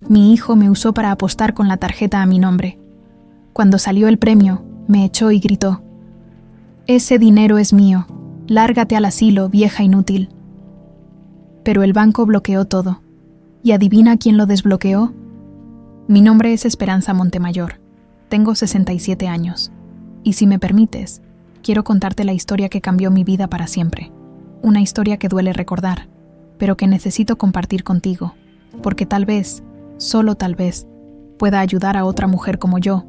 Mi hijo me usó para apostar con la tarjeta a mi nombre. Cuando salió el premio, me echó y gritó: «Ese dinero es mío. Lárgate al asilo, vieja inútil». Pero el banco bloqueó todo. ¿Y adivina quién lo desbloqueó? Mi nombre es Esperanza Montemayor. Tengo 67 años. Y si me permites, quiero contarte la historia que cambió mi vida para siempre. Una historia que duele recordar, pero que necesito compartir contigo, porque tal vez, solo tal vez, pueda ayudar a otra mujer como yo.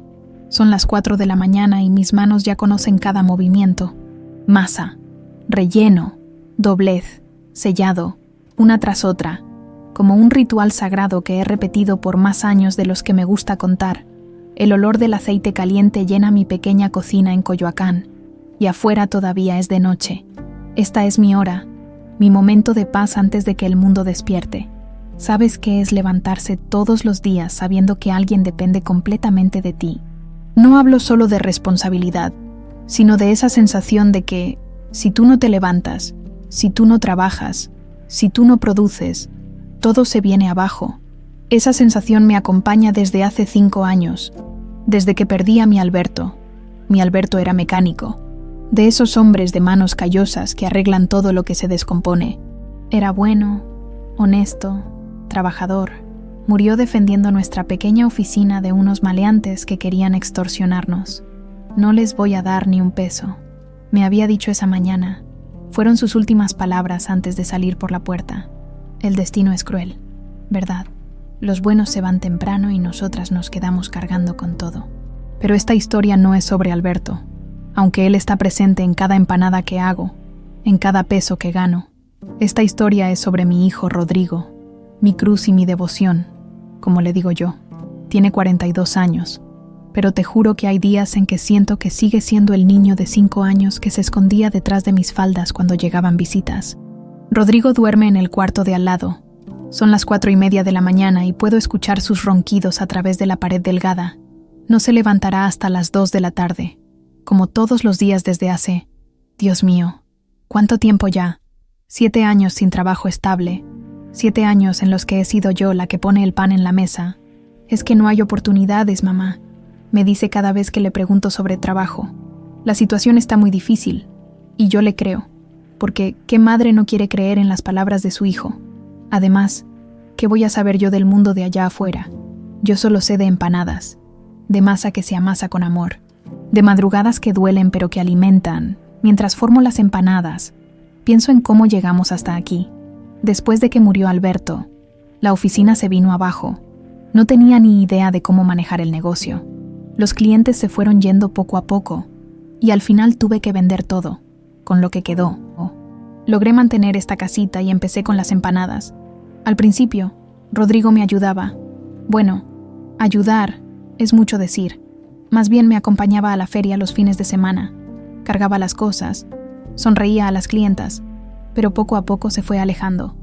Son las 4 de la mañana y mis manos ya conocen cada movimiento. Masa, relleno, doblez, sellado, una tras otra, como un ritual sagrado que he repetido por más años de los que me gusta contar. El olor del aceite caliente llena mi pequeña cocina en Coyoacán, y afuera todavía es de noche. Esta es mi hora, mi momento de paz antes de que el mundo despierte. ¿Sabes qué es levantarse todos los días sabiendo que alguien depende completamente de ti? No hablo solo de responsabilidad, sino de esa sensación de que, si tú no te levantas, si tú no trabajas, si tú no produces, todo se viene abajo. Esa sensación me acompaña desde hace 5 años, desde que perdí a mi Alberto. Mi Alberto era mecánico, de esos hombres de manos callosas que arreglan todo lo que se descompone. Era bueno, honesto, trabajador. Murió defendiendo nuestra pequeña oficina de unos maleantes que querían extorsionarnos. «No les voy a dar ni un peso», me había dicho esa mañana. Fueron sus últimas palabras antes de salir por la puerta. El destino es cruel, ¿verdad? Los buenos se van temprano y nosotras nos quedamos cargando con todo. Pero esta historia no es sobre Alberto, aunque él está presente en cada empanada que hago, en cada peso que gano. Esta historia es sobre mi hijo Rodrigo, mi cruz y mi devoción, como le digo yo. Tiene 42 años, pero te juro que hay días en que siento que sigue siendo el niño de 5 años que se escondía detrás de mis faldas cuando llegaban visitas. Rodrigo duerme en el cuarto de al lado. Son las 4:30 de la mañana y puedo escuchar sus ronquidos a través de la pared delgada. No se levantará hasta las 2 de la tarde, como todos los días desde hace, Dios mío, ¿cuánto tiempo ya? 7 años sin trabajo estable, 7 años en los que he sido yo la que pone el pan en la mesa. «Es que no hay oportunidades, mamá», me dice cada vez que le pregunto sobre trabajo. La situación está muy difícil, y yo le creo, porque ¿qué madre no quiere creer en las palabras de su hijo? Además, ¿qué voy a saber yo del mundo de allá afuera? Yo solo sé de empanadas, de masa que se amasa con amor, de madrugadas que duelen pero que alimentan. Mientras formo las empanadas, pienso en cómo llegamos hasta aquí. Después de que murió Alberto, la oficina se vino abajo. No tenía ni idea de cómo manejar el negocio. Los clientes se fueron yendo poco a poco, y al final tuve que vender todo, con lo que quedó. Logré mantener esta casita y empecé con las empanadas. Al principio, Rodrigo me ayudaba. Bueno, ayudar es mucho decir. Más bien me acompañaba a la feria los fines de semana, cargaba las cosas, sonreía a las clientas, pero poco a poco se fue alejando.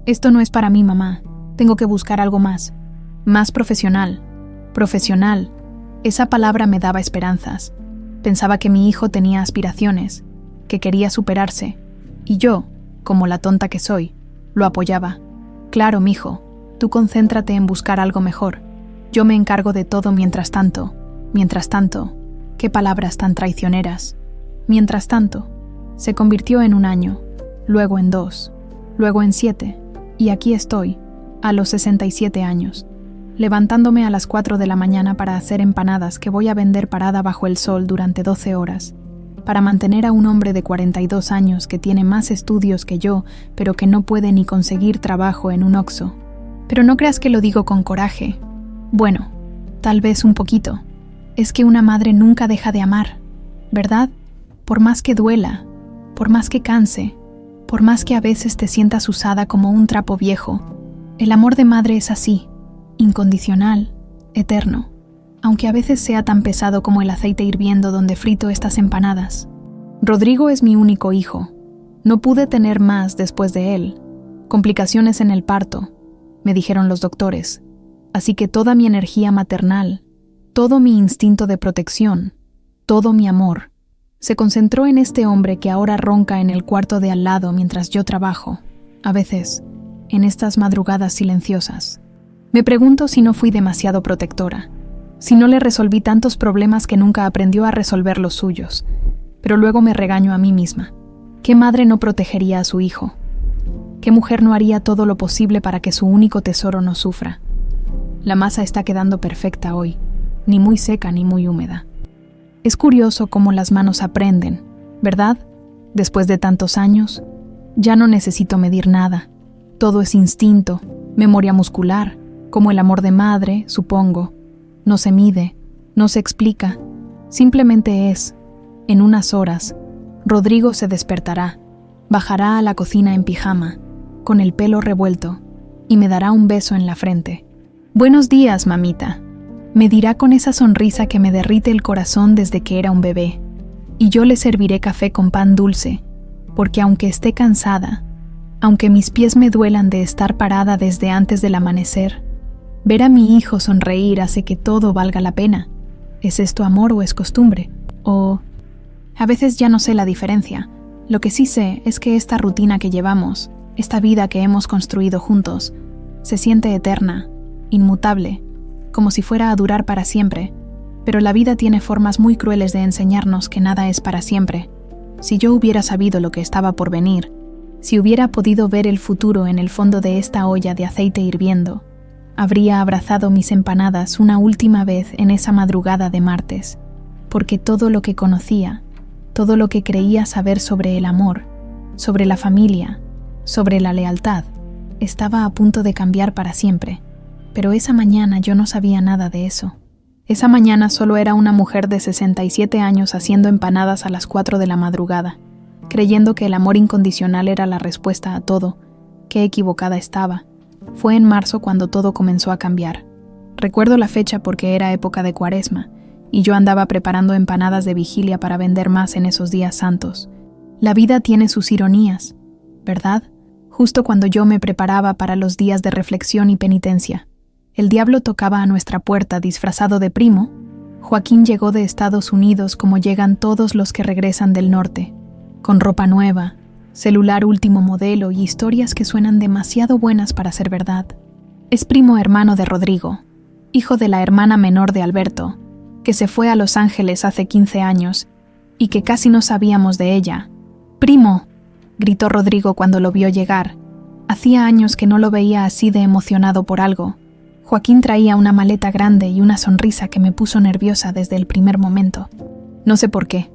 «Esto no es para mí, mamá. Tengo que buscar algo más. Más profesional. Profesional». Esa palabra me daba esperanzas. Pensaba que mi hijo tenía aspiraciones, que quería superarse, y yo, como la tonta que soy, lo apoyaba. «Claro, mijo, tú concéntrate en buscar algo mejor. Yo me encargo de todo mientras tanto». Mientras tanto, qué palabras tan traicioneras. Mientras tanto, se convirtió en 1 año, luego en 2, luego en 7, y aquí estoy, a los 67 años, levantándome a las 4 de la mañana para hacer empanadas que voy a vender parada bajo el sol durante 12 horas, para mantener a un hombre de 42 años que tiene más estudios que yo, pero que no puede ni conseguir trabajo en un Oxxo. Pero no creas que lo digo con coraje. Bueno, tal vez un poquito. Es que una madre nunca deja de amar, ¿verdad? Por más que duela, por más que canse, por más que a veces te sientas usada como un trapo viejo, el amor de madre es así, incondicional, eterno, aunque a veces sea tan pesado como el aceite hirviendo donde frito estas empanadas. Rodrigo es mi único hijo. No pude tener más después de él. Complicaciones en el parto, me dijeron los doctores. Así que toda mi energía maternal, todo mi instinto de protección, todo mi amor, se concentró en este hombre que ahora ronca en el cuarto de al lado mientras yo trabajo, a veces, en estas madrugadas silenciosas. Me pregunto si no fui demasiado protectora, si no le resolví tantos problemas que nunca aprendió a resolver los suyos, pero luego me regaño a mí misma. ¿Qué madre no protegería a su hijo? ¿Qué mujer no haría todo lo posible para que su único tesoro no sufra? La masa está quedando perfecta hoy, ni muy seca ni muy húmeda. Es curioso cómo las manos aprenden, ¿verdad? Después de tantos años, ya no necesito medir nada. Todo es instinto, memoria muscular, como el amor de madre, supongo. No se mide, no se explica, simplemente es. En unas horas, Rodrigo se despertará, bajará a la cocina en pijama, con el pelo revuelto, y me dará un beso en la frente. «Buenos días, mamita», me dirá con esa sonrisa que me derrite el corazón desde que era un bebé, y yo le serviré café con pan dulce, porque aunque esté cansada, aunque mis pies me duelan de estar parada desde antes del amanecer, ver a mi hijo sonreír hace que todo valga la pena. ¿Es esto amor o es costumbre? O... a veces ya no sé la diferencia. Lo que sí sé es que esta rutina que llevamos, esta vida que hemos construido juntos, se siente eterna, inmutable, como si fuera a durar para siempre, pero la vida tiene formas muy crueles de enseñarnos que nada es para siempre. Si yo hubiera sabido lo que estaba por venir, si hubiera podido ver el futuro en el fondo de esta olla de aceite hirviendo, habría abrazado mis empanadas una última vez en esa madrugada de martes, porque todo lo que conocía, todo lo que creía saber sobre el amor, sobre la familia, sobre la lealtad, estaba a punto de cambiar para siempre. Pero esa mañana yo no sabía nada de eso. Esa mañana solo era una mujer de 67 años haciendo empanadas a las 4 de la madrugada, creyendo que el amor incondicional era la respuesta a todo. Qué equivocada estaba. Fue en marzo cuando todo comenzó a cambiar. Recuerdo la fecha porque era época de Cuaresma, y yo andaba preparando empanadas de vigilia para vender más en esos días santos. La vida tiene sus ironías, ¿verdad? Justo cuando yo me preparaba para los días de reflexión y penitencia, el diablo tocaba a nuestra puerta disfrazado de primo. Joaquín llegó de Estados Unidos como llegan todos los que regresan del norte, con ropa nueva, celular último modelo y historias que suenan demasiado buenas para ser verdad. Es primo hermano de Rodrigo, hijo de la hermana menor de Alberto, que se fue a Los Ángeles hace 15 años y que casi no sabíamos de ella. «¡Primo!», gritó Rodrigo cuando lo vio llegar. Hacía años que no lo veía así de emocionado por algo. Joaquín traía una maleta grande y una sonrisa que me puso nerviosa desde el primer momento. No sé por qué,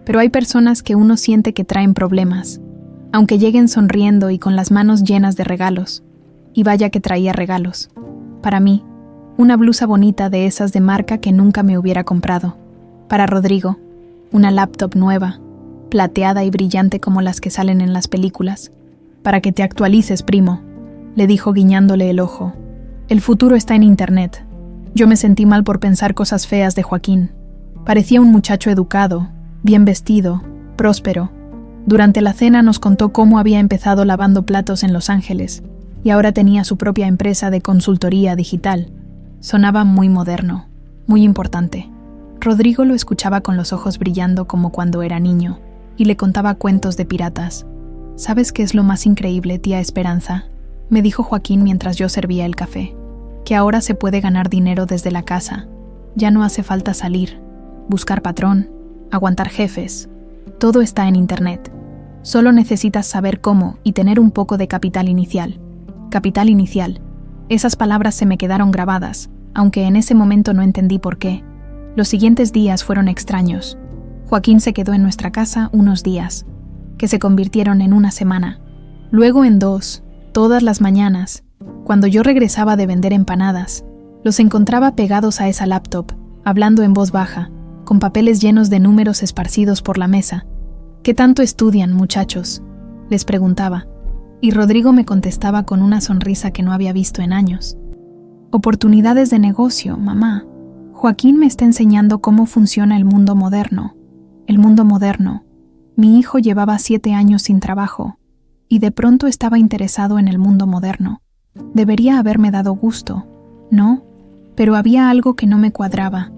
pero hay personas que uno siente que traen problemas, aunque lleguen sonriendo y con las manos llenas de regalos. Y vaya que traía regalos. Para mí, una blusa bonita de esas de marca que nunca me hubiera comprado. Para Rodrigo, una laptop nueva, plateada y brillante como las que salen en las películas. «Para que te actualices, primo», le dijo guiñándole el ojo. «El futuro está en internet». Yo me sentí mal por pensar cosas feas de Joaquín. Parecía un muchacho educado, bien vestido, próspero. Durante la cena nos contó cómo había empezado lavando platos en Los Ángeles y ahora tenía su propia empresa de consultoría digital. Sonaba muy moderno, muy importante. Rodrigo lo escuchaba con los ojos brillando como cuando era niño y le contaba cuentos de piratas. «¿Sabes qué es lo más increíble, tía Esperanza?», me dijo Joaquín mientras yo servía el café. «Que ahora se puede ganar dinero desde la casa. Ya no hace falta salir, buscar patrón, aguantar jefes. Todo está en internet. Solo necesitas saber cómo y tener un poco de capital inicial». Capital inicial. Esas palabras se me quedaron grabadas, aunque en ese momento no entendí por qué. Los siguientes días fueron extraños. Joaquín se quedó en nuestra casa unos días, que se convirtieron en una semana, luego en 2, todas las mañanas. Cuando yo regresaba de vender empanadas, los encontraba pegados a esa laptop, hablando en voz baja, con papeles llenos de números esparcidos por la mesa. «¿Qué tanto estudian, muchachos?», les preguntaba, y Rodrigo me contestaba con una sonrisa que no había visto en años. «Oportunidades de negocio, mamá. Joaquín me está enseñando cómo funciona el mundo moderno. El mundo moderno. Mi hijo llevaba 7 años sin trabajo, y de pronto estaba interesado en el mundo moderno. Debería haberme dado gusto, ¿no? Pero había algo que no me cuadraba.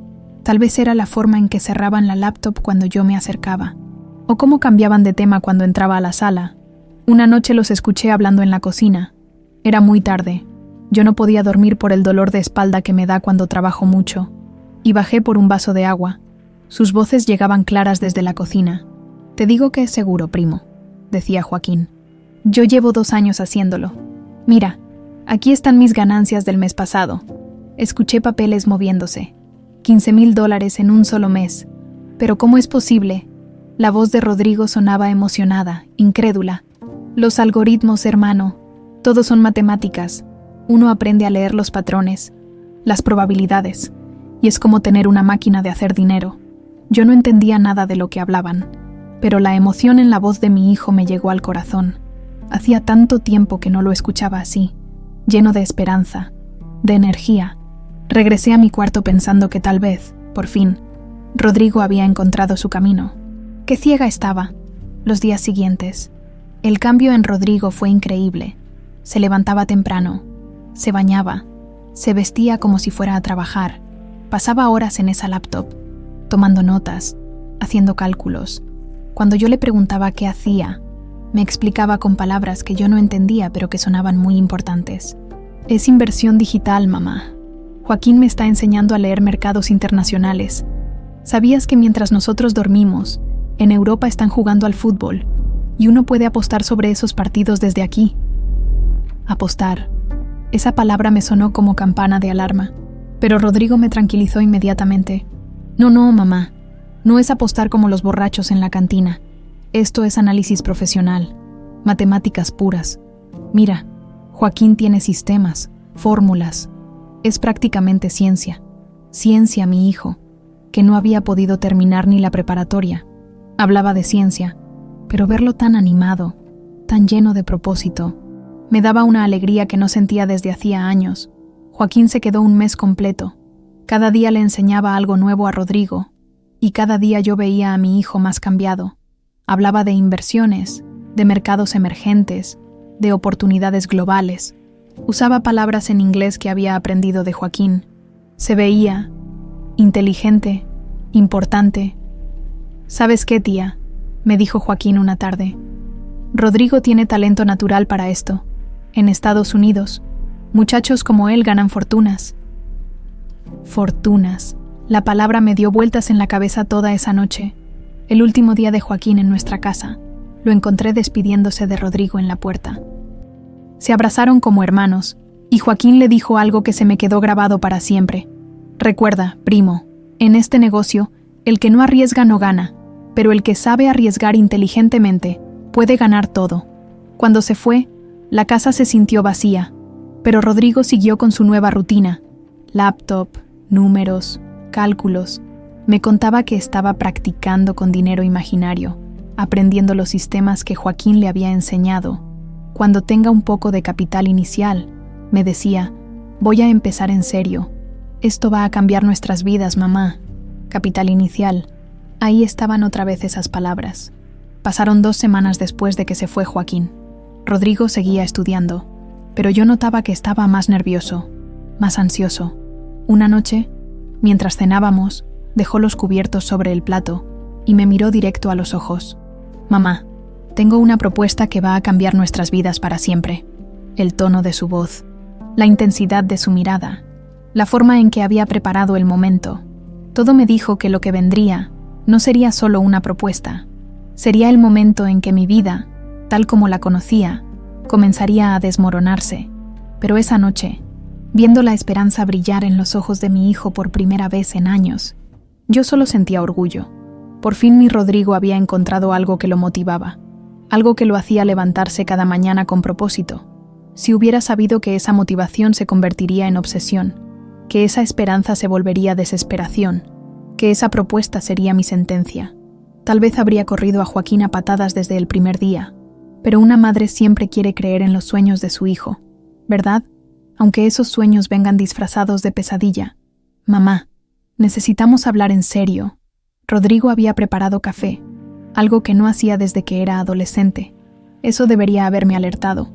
Tal vez era la forma en que cerraban la laptop cuando yo me acercaba, o cómo cambiaban de tema cuando entraba a la sala. Una noche los escuché hablando en la cocina. Era muy tarde. Yo no podía dormir por el dolor de espalda que me da cuando trabajo mucho, y bajé por un vaso de agua. Sus voces llegaban claras desde la cocina. «Te digo que es seguro, primo», decía Joaquín. «Yo llevo 2 años haciéndolo. Mira, aquí están mis ganancias del mes pasado». Escuché papeles moviéndose. $15,000 en un solo mes. «¿Pero cómo es posible?». La voz de Rodrigo sonaba emocionada, incrédula. «Los algoritmos, hermano. Todos son matemáticas. Uno aprende a leer los patrones, las probabilidades, y es como tener una máquina de hacer dinero». Yo no entendía nada de lo que hablaban, pero la emoción en la voz de mi hijo me llegó al corazón. Hacía tanto tiempo que no lo escuchaba así, lleno de esperanza, de energía. Regresé a mi cuarto pensando que tal vez, por fin, Rodrigo había encontrado su camino. Qué ciega estaba. Los días siguientes, el cambio en Rodrigo fue increíble. Se levantaba temprano, se bañaba, se vestía como si fuera a trabajar, pasaba horas en esa laptop, tomando notas, haciendo cálculos. Cuando yo le preguntaba qué hacía, me explicaba con palabras que yo no entendía pero que sonaban muy importantes. «Es inversión digital, mamá. Joaquín me está enseñando a leer mercados internacionales. ¿Sabías que mientras nosotros dormimos, en Europa están jugando al fútbol y uno puede apostar sobre esos partidos desde aquí?» Apostar. Esa palabra me sonó como campana de alarma, pero Rodrigo me tranquilizó inmediatamente. «No, mamá. No es apostar como los borrachos en la cantina. Esto es análisis profesional, matemáticas puras. Mira, Joaquín tiene sistemas, fórmulas. Es prácticamente ciencia. Ciencia, mi hijo, que no había podido terminar ni la preparatoria. Hablaba de ciencia, pero verlo tan animado, tan lleno de propósito, me daba una alegría que no sentía desde hacía años. Joaquín se quedó un mes completo. Cada día le enseñaba algo nuevo a Rodrigo, y cada día yo veía a mi hijo más cambiado. Hablaba de inversiones, de mercados emergentes, de oportunidades globales. Usaba palabras en inglés que había aprendido de Joaquín. Se veía inteligente, importante. «¿Sabes qué, tía?», me dijo Joaquín una tarde. «Rodrigo tiene talento natural para esto. En Estados Unidos, muchachos como él ganan fortunas». Fortunas. La palabra me dio vueltas en la cabeza toda esa noche. El último día de Joaquín en nuestra casa, lo encontré despidiéndose de Rodrigo en la puerta. Se abrazaron como hermanos, y Joaquín le dijo algo que se me quedó grabado para siempre. «Recuerda, primo, en este negocio, el que no arriesga no gana, pero el que sabe arriesgar inteligentemente puede ganar todo». Cuando se fue, la casa se sintió vacía, pero Rodrigo siguió con su nueva rutina. Laptop, números, cálculos. Me contaba que estaba practicando con dinero imaginario, aprendiendo los sistemas que Joaquín le había enseñado. Cuando tenga un poco de capital inicial, me decía, «Voy a empezar en serio. Esto va a cambiar nuestras vidas, mamá». Capital inicial. Ahí estaban otra vez esas palabras. Pasaron 2 semanas después de que se fue Joaquín. Rodrigo seguía estudiando, pero yo notaba que estaba más nervioso, más ansioso. Una noche, mientras cenábamos, dejó los cubiertos sobre el plato y me miró directo a los ojos. «Mamá, tengo una propuesta que va a cambiar nuestras vidas para siempre». El tono de su voz, la intensidad de su mirada, la forma en que había preparado el momento. Todo me dijo que lo que vendría no sería solo una propuesta, sería el momento en que mi vida, tal como la conocía, comenzaría a desmoronarse. Pero esa noche, viendo la esperanza brillar en los ojos de mi hijo por primera vez en años, yo solo sentía orgullo. Por fin mi Rodrigo había encontrado algo que lo motivaba, algo que lo hacía levantarse cada mañana con propósito. Si hubiera sabido que esa motivación se convertiría en obsesión, que esa esperanza se volvería desesperación, que esa propuesta sería mi sentencia, tal vez habría corrido a Joaquín a patadas desde el primer día. Pero una madre siempre quiere creer en los sueños de su hijo, ¿verdad? Aunque esos sueños vengan disfrazados de pesadilla. «Mamá, necesitamos hablar en serio». Rodrigo había preparado café, algo que no hacía desde que era adolescente. Eso debería haberme alertado,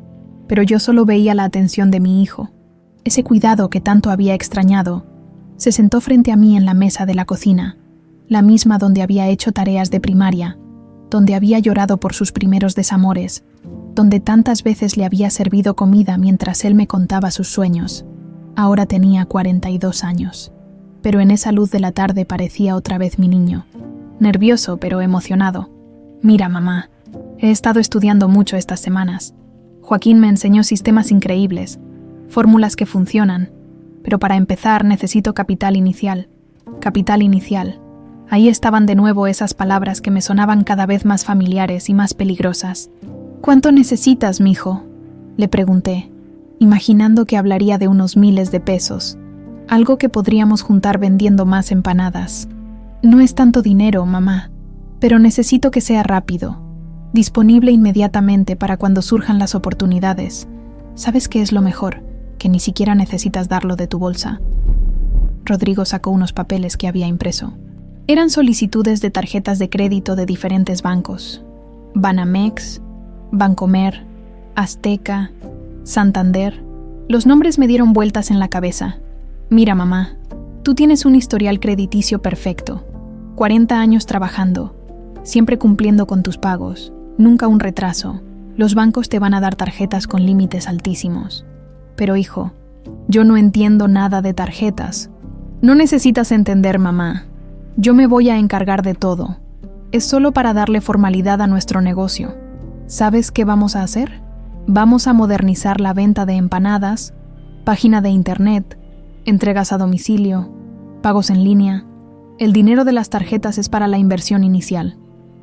pero yo solo veía la atención de mi hijo. Ese cuidado que tanto había extrañado. Se sentó frente a mí en la mesa de la cocina, la misma donde había hecho tareas de primaria, donde había llorado por sus primeros desamores, donde tantas veces le había servido comida mientras él me contaba sus sueños. Ahora tenía 42 años, pero en esa luz de la tarde parecía otra vez mi niño, nervioso pero emocionado. Mira, mamá, he estado estudiando mucho estas semanas. Joaquín me enseñó sistemas increíbles, fórmulas que funcionan, pero para empezar necesito capital inicial. Capital inicial. Ahí estaban de nuevo esas palabras que me sonaban cada vez más familiares y más peligrosas. ¿Cuánto necesitas, mijo?, le pregunté, imaginando que hablaría de unos miles de pesos, algo que podríamos juntar vendiendo más empanadas. No es tanto dinero, mamá, pero necesito que sea rápido, disponible inmediatamente para cuando surjan las oportunidades. ¿Sabes qué es lo mejor? Que ni siquiera necesitas darlo de tu bolsa. Rodrigo sacó unos papeles que había impreso. Eran solicitudes de tarjetas de crédito de diferentes bancos: Banamex, Bancomer, Azteca, Santander. Los nombres me dieron vueltas en la cabeza. Mira, mamá, tú tienes un historial crediticio perfecto. 40 años trabajando, siempre cumpliendo con tus pagos, nunca un retraso. Los bancos te van a dar tarjetas con límites altísimos. Pero hijo, yo no entiendo nada de tarjetas. No necesitas entender, mamá. Yo me voy a encargar de todo. Es solo para darle formalidad a nuestro negocio. ¿Sabes qué vamos a hacer? Vamos a modernizar la venta de empanadas, página de internet, entregas a domicilio, pagos en línea. El dinero de las tarjetas es para la inversión inicial.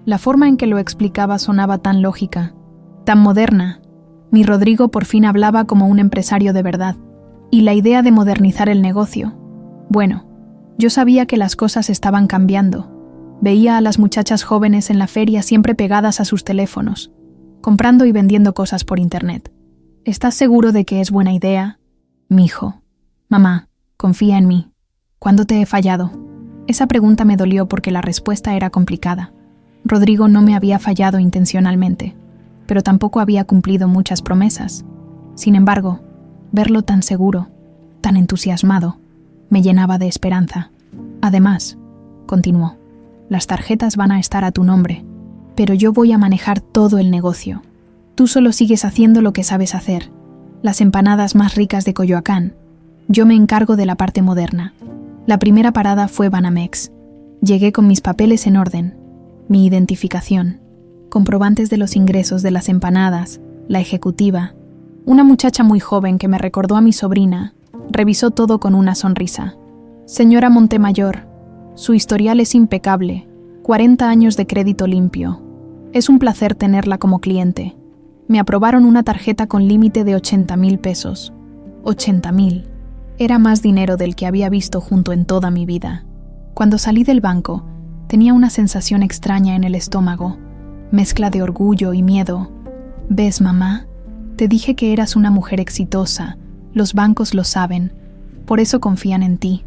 La forma en que lo explicaba sonaba tan lógica, tan moderna. Mi Rodrigo por fin hablaba como un empresario de verdad. Y la idea de modernizar el negocio. Bueno, yo sabía que las cosas estaban cambiando. Veía a las muchachas jóvenes en la feria siempre pegadas a sus teléfonos, comprando y vendiendo cosas por internet. ¿Estás seguro de que es buena idea? Mijo. Mamá, confía en mí. ¿Cuándo te he fallado? Esa pregunta me dolió porque la respuesta era complicada. Rodrigo no me había fallado intencionalmente, pero tampoco había cumplido muchas promesas. Sin embargo, verlo tan seguro, tan entusiasmado, me llenaba de esperanza. Además, continuó, las tarjetas van a estar a tu nombre, pero yo voy a manejar todo el negocio. Tú solo sigues haciendo lo que sabes hacer, las empanadas más ricas de Coyoacán. Yo me encargo de la parte moderna. La primera parada fue Banamex. Llegué con mis papeles en orden, mi identificación, comprobantes de los ingresos de las empanadas, la ejecutiva. Una muchacha muy joven que me recordó a mi sobrina, revisó todo con una sonrisa. Señora Montemayor, su historial es impecable, 40 años de crédito limpio. Es un placer tenerla como cliente. Me aprobaron una tarjeta con límite de 80,000 pesos. 80,000. Era más dinero del que había visto junto en toda mi vida. Cuando salí del banco, tenía una sensación extraña en el estómago, mezcla de orgullo y miedo. ¿Ves, mamá? Te dije que eras una mujer exitosa. Los bancos lo saben. Por eso confían en ti.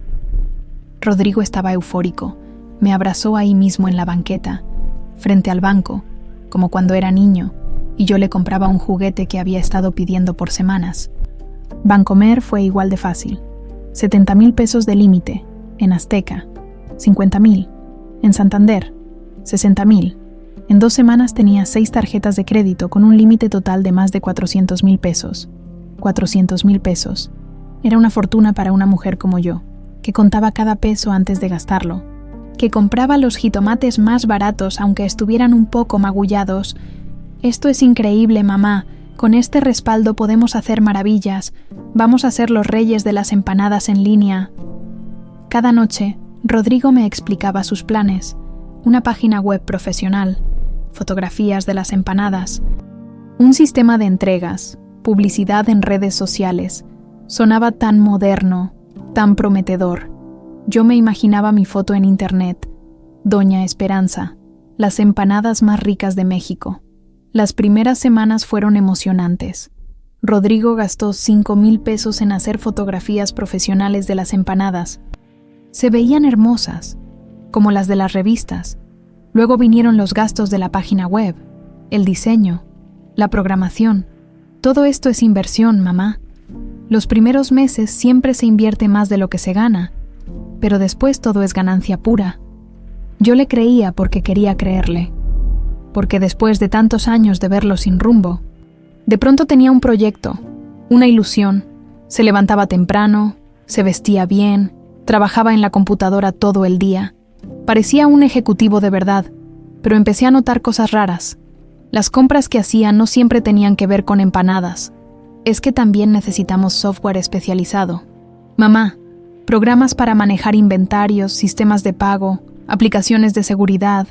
Rodrigo estaba eufórico. Me abrazó ahí mismo en la banqueta, frente al banco, como cuando era niño, y yo le compraba un juguete que había estado pidiendo por semanas. Bancomer fue igual de fácil. 70,000 pesos de límite, en Azteca. 50,000, en Santander. 60,000. En 2 semanas tenía 6 tarjetas de crédito con un límite total de más de 400,000 pesos. 400,000 pesos. Era una fortuna para una mujer como yo, que contaba cada peso antes de gastarlo, que compraba los jitomates más baratos aunque estuvieran un poco magullados. Esto es increíble, mamá. Con este respaldo podemos hacer maravillas. Vamos a ser los reyes de las empanadas en línea. Cada noche, Rodrigo me explicaba sus planes. Una página web profesional, fotografías de las empanadas, un sistema de entregas, publicidad en redes sociales. Sonaba tan moderno, tan prometedor. Yo me imaginaba mi foto en internet. Doña Esperanza, las empanadas más ricas de México. Las primeras semanas fueron emocionantes. Rodrigo gastó 5,000 pesos en hacer fotografías profesionales de las empanadas. Se veían hermosas, como las de las revistas. Luego vinieron los gastos de la página web, el diseño, la programación. Todo esto es inversión, mamá. Los primeros meses siempre se invierte más de lo que se gana, pero después todo es ganancia pura. Yo le creía porque quería creerle, porque después de tantos años de verlo sin rumbo, De pronto tenía un proyecto, una ilusión. Se levantaba temprano, se vestía bien, trabajaba en la computadora todo el día. Parecía un ejecutivo de verdad, pero empecé a notar cosas raras. Las compras que hacía no siempre tenían que ver con empanadas. Es que también necesitamos software especializado. Mamá, programas para manejar inventarios, sistemas de pago, aplicaciones de seguridad.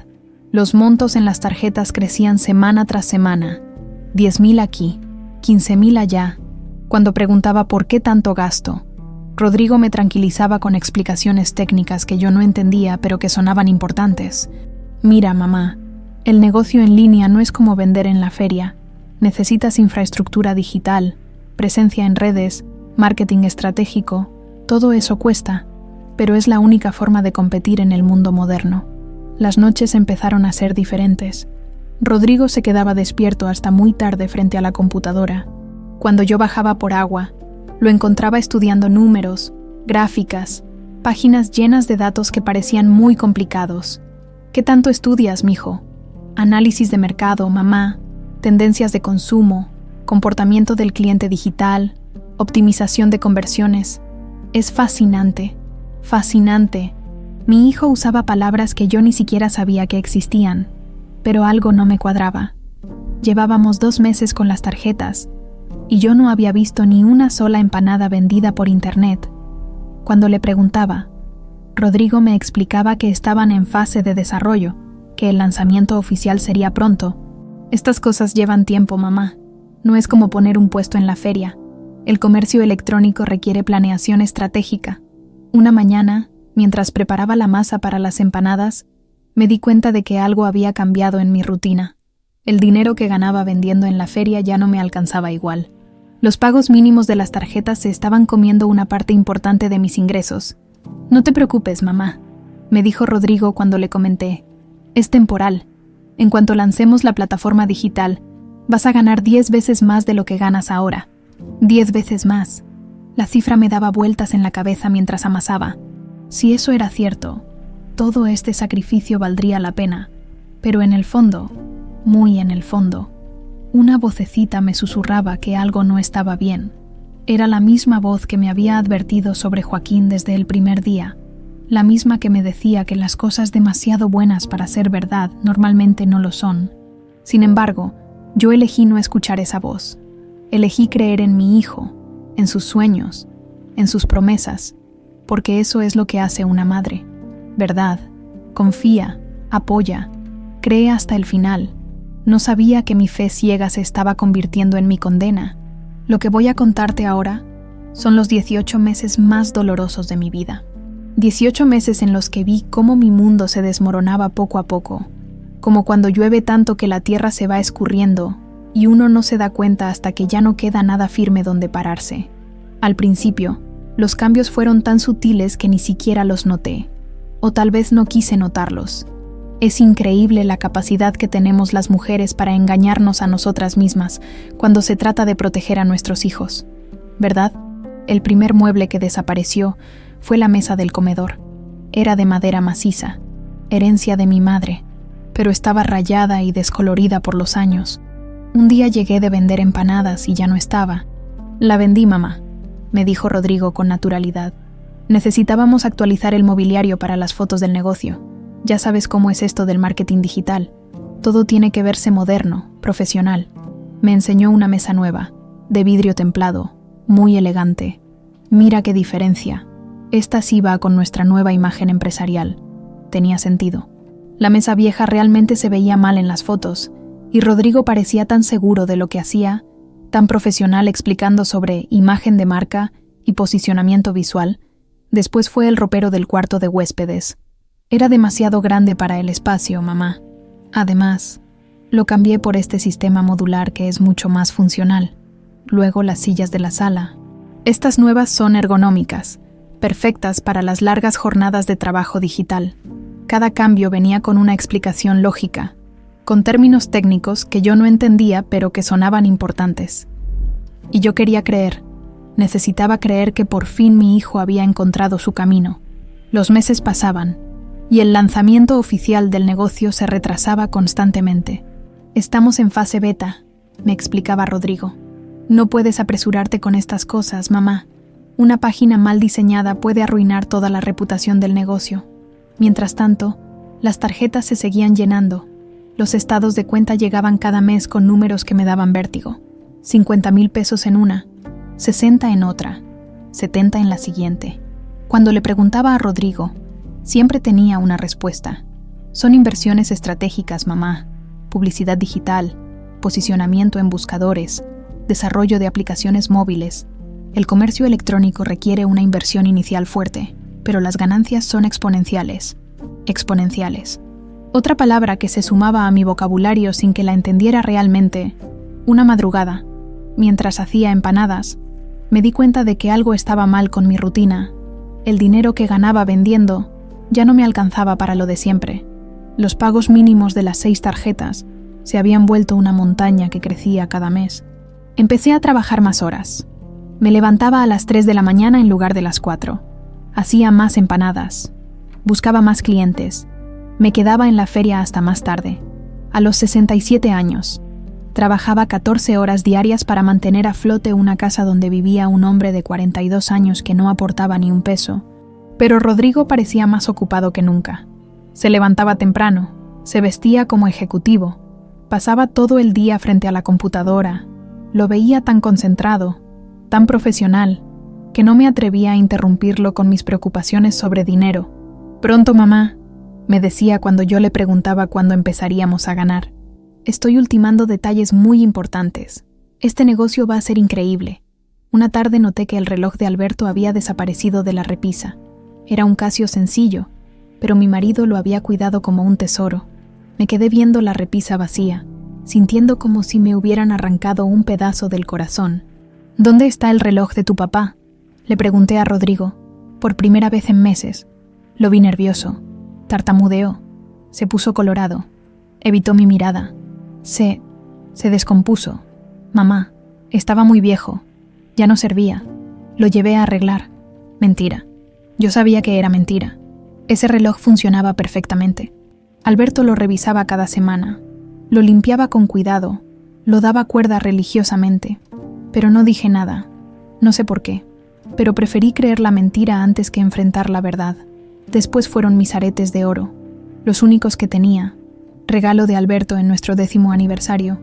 Los montos en las tarjetas crecían semana tras semana. 10,000 aquí, 15,000 allá. Cuando preguntaba por qué tanto gasto, Rodrigo me tranquilizaba con explicaciones técnicas que yo no entendía, pero que sonaban importantes. Mira, mamá, el negocio en línea no es como vender en la feria. Necesitas infraestructura digital, presencia en redes, marketing estratégico. Todo eso cuesta, pero es la única forma de competir en el mundo moderno. Las noches empezaron a ser diferentes. Rodrigo se quedaba despierto hasta muy tarde frente a la computadora. Cuando yo bajaba por agua, lo encontraba estudiando números, gráficas, páginas llenas de datos que parecían muy complicados. ¿Qué tanto estudias, mijo? Análisis de mercado, mamá, tendencias de consumo, comportamiento del cliente digital, optimización de conversiones. Es fascinante, fascinante. Mi hijo usaba palabras que yo ni siquiera sabía que existían, pero algo no me cuadraba. Llevábamos 2 meses con las tarjetas, y yo no había visto ni una sola empanada vendida por internet. Cuando le preguntaba, Rodrigo me explicaba que estaban en fase de desarrollo, que el lanzamiento oficial sería pronto. Estas cosas llevan tiempo, mamá. No es como poner un puesto en la feria. El comercio electrónico requiere planeación estratégica. Una mañana, mientras preparaba la masa para las empanadas, me di cuenta de que algo había cambiado en mi rutina. El dinero que ganaba vendiendo en la feria ya no me alcanzaba igual. Los pagos mínimos de las tarjetas se estaban comiendo una parte importante de mis ingresos. No te preocupes, mamá, me dijo Rodrigo cuando le comenté. Es temporal. En cuanto lancemos la plataforma digital, vas a ganar 10 veces más de lo que ganas ahora. 10 veces más. La cifra me daba vueltas en la cabeza mientras amasaba. Si eso era cierto, todo este sacrificio valdría la pena. Pero en el fondo, muy en el fondo, una vocecita me susurraba que algo no estaba bien. Era la misma voz que me había advertido sobre Joaquín desde el primer día, la misma que me decía que las cosas demasiado buenas para ser verdad normalmente no lo son. Sin embargo, yo elegí no escuchar esa voz. Elegí creer en mi hijo, en sus sueños, en sus promesas, porque eso es lo que hace una madre. Verdad, confía, apoya, cree hasta el final. No sabía que mi fe ciega se estaba convirtiendo en mi condena. Lo que voy a contarte ahora son los 18 meses más dolorosos de mi vida. 18 meses en los que vi cómo mi mundo se desmoronaba poco a poco, como cuando llueve tanto que la tierra se va escurriendo y uno no se da cuenta hasta que ya no queda nada firme donde pararse. Al principio, los cambios fueron tan sutiles que ni siquiera los noté, o tal vez no quise notarlos. Es increíble la capacidad que tenemos las mujeres para engañarnos a nosotras mismas cuando se trata de proteger a nuestros hijos, ¿verdad? El primer mueble que desapareció fue la mesa del comedor. Era de madera maciza, herencia de mi madre, pero estaba rayada y descolorida por los años. Un día llegué de vender empanadas y ya no estaba. La vendí, mamá, me dijo Rodrigo con naturalidad. Necesitábamos actualizar el mobiliario para las fotos del negocio. Ya sabes cómo es esto del marketing digital. Todo tiene que verse moderno, profesional. Me enseñó una mesa nueva, de vidrio templado, muy elegante. Mira qué diferencia. Esta sí va con nuestra nueva imagen empresarial. Tenía sentido. La mesa vieja realmente se veía mal en las fotos, y Rodrigo parecía tan seguro de lo que hacía, tan profesional explicando sobre imagen de marca y posicionamiento visual. Después fue el ropero del cuarto de huéspedes. Era demasiado grande para el espacio, mamá. Además, lo cambié por este sistema modular que es mucho más funcional. Luego las sillas de la sala. Estas nuevas son ergonómicas, perfectas para las largas jornadas de trabajo digital. Cada cambio venía con una explicación lógica, con términos técnicos que yo no entendía pero que sonaban importantes. Y yo quería creer, necesitaba creer que por fin mi hijo había encontrado su camino. Los meses pasaban, y el lanzamiento oficial del negocio se retrasaba constantemente. Estamos en fase beta, me explicaba Rodrigo. No puedes apresurarte con estas cosas, mamá. Una página mal diseñada puede arruinar toda la reputación del negocio. Mientras tanto, las tarjetas se seguían llenando. Los estados de cuenta llegaban cada mes con números que me daban vértigo. 50,000 pesos en una, 60 en otra, 70 en la siguiente. Cuando le preguntaba a Rodrigo, siempre tenía una respuesta. Son inversiones estratégicas, mamá. Publicidad digital, posicionamiento en buscadores, desarrollo de aplicaciones móviles. El comercio electrónico requiere una inversión inicial fuerte, pero las ganancias son exponenciales. Exponenciales. Otra palabra que se sumaba a mi vocabulario sin que la entendiera realmente. Una madrugada, mientras hacía empanadas, me di cuenta de que algo estaba mal con mi rutina. El dinero que ganaba vendiendo ya no me alcanzaba para lo de siempre. Los pagos mínimos de las 6 tarjetas se habían vuelto una montaña que crecía cada mes. Empecé a trabajar más horas. Me levantaba a las 3 de la mañana en lugar de las 4. Hacía más empanadas. Buscaba más clientes. Me quedaba en la feria hasta más tarde. A los 67 años, trabajaba 14 horas diarias para mantener a flote una casa donde vivía un hombre de 42 años que no aportaba ni un peso. Pero Rodrigo parecía más ocupado que nunca. Se levantaba temprano, se vestía como ejecutivo, pasaba todo el día frente a la computadora. Lo veía tan concentrado, tan profesional, que no me atrevía a interrumpirlo con mis preocupaciones sobre dinero. «Pronto, mamá», me decía cuando yo le preguntaba cuándo empezaríamos a ganar. «Estoy ultimando detalles muy importantes. Este negocio va a ser increíble». Una tarde noté que el reloj de Alberto había desaparecido de la repisa. Era un Casio sencillo, pero mi marido lo había cuidado como un tesoro. Me quedé viendo la repisa vacía, sintiendo como si me hubieran arrancado un pedazo del corazón. «¿Dónde está el reloj de tu papá?», le pregunté a Rodrigo, por primera vez en meses. Lo vi nervioso, tartamudeó, se puso colorado, evitó mi mirada. Se descompuso. «Mamá, estaba muy viejo, ya no servía. Lo llevé a arreglar». Mentira. Yo sabía que era mentira. Ese reloj funcionaba perfectamente. Alberto lo revisaba cada semana. Lo limpiaba con cuidado, lo daba cuerda religiosamente. Pero no dije nada. No sé por qué, pero preferí creer la mentira antes que enfrentar la verdad. Después fueron mis aretes de oro, los únicos que tenía, regalo de Alberto en nuestro 10º aniversario.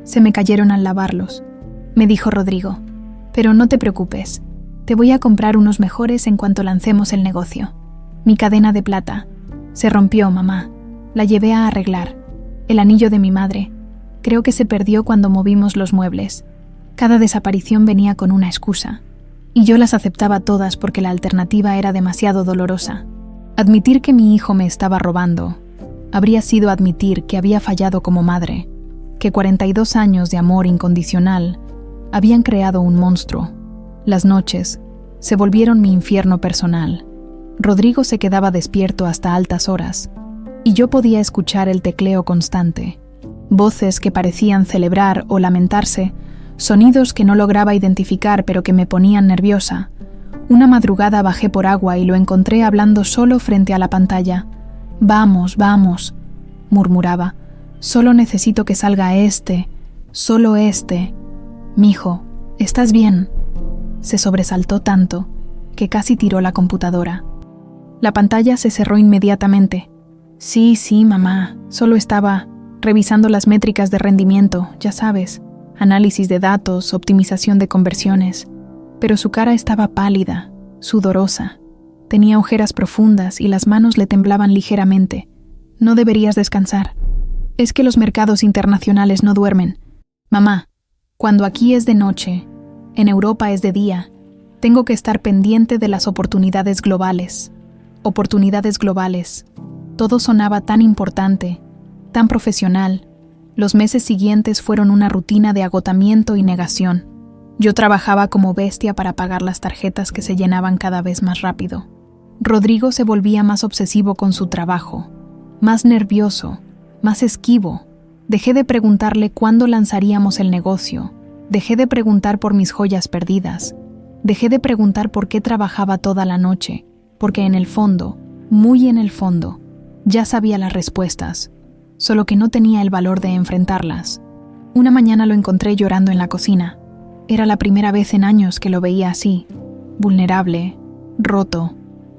Se me cayeron al lavarlos. Me dijo Rodrigo, «Pero no te preocupes, te voy a comprar unos mejores en cuanto lancemos el negocio». Mi cadena de plata. Se rompió, mamá. La llevé a arreglar. El anillo de mi madre. Creo que se perdió cuando movimos los muebles. Cada desaparición venía con una excusa. Y yo las aceptaba todas porque la alternativa era demasiado dolorosa. Admitir que mi hijo me estaba robando habría sido admitir que había fallado como madre, que 42 años de amor incondicional habían creado un monstruo. Las noches se volvieron mi infierno personal. Rodrigo se quedaba despierto hasta altas horas, y yo podía escuchar el tecleo constante, voces que parecían celebrar o lamentarse, sonidos que no lograba identificar pero que me ponían nerviosa. Una madrugada bajé por agua y lo encontré hablando solo frente a la pantalla. «Vamos, vamos», murmuraba, «solo necesito que salga este, solo este. Mijo, ¿estás bien?». Se sobresaltó tanto que casi tiró la computadora. La pantalla se cerró inmediatamente. Sí, mamá, solo estaba revisando las métricas de rendimiento, ya sabes, análisis de datos, optimización de conversiones. Pero su cara estaba pálida, sudorosa. Tenía ojeras profundas y las manos le temblaban ligeramente. «No deberías descansar. Es que los mercados internacionales no duermen. Mamá, cuando aquí es de noche, en Europa es de día. Tengo que estar pendiente de las oportunidades globales». Oportunidades globales. Todo sonaba tan importante, tan profesional. Los meses siguientes fueron una rutina de agotamiento y negación. Yo trabajaba como bestia para pagar las tarjetas que se llenaban cada vez más rápido. Rodrigo se volvía más obsesivo con su trabajo, más nervioso, más esquivo. Dejé de preguntarle cuándo lanzaríamos el negocio. Dejé de preguntar por mis joyas perdidas. Dejé de preguntar por qué trabajaba toda la noche. Porque en el fondo, muy en el fondo, ya sabía las respuestas, solo que no tenía el valor de enfrentarlas. Una mañana lo encontré llorando en la cocina. Era la primera vez en años que lo veía así, vulnerable, roto.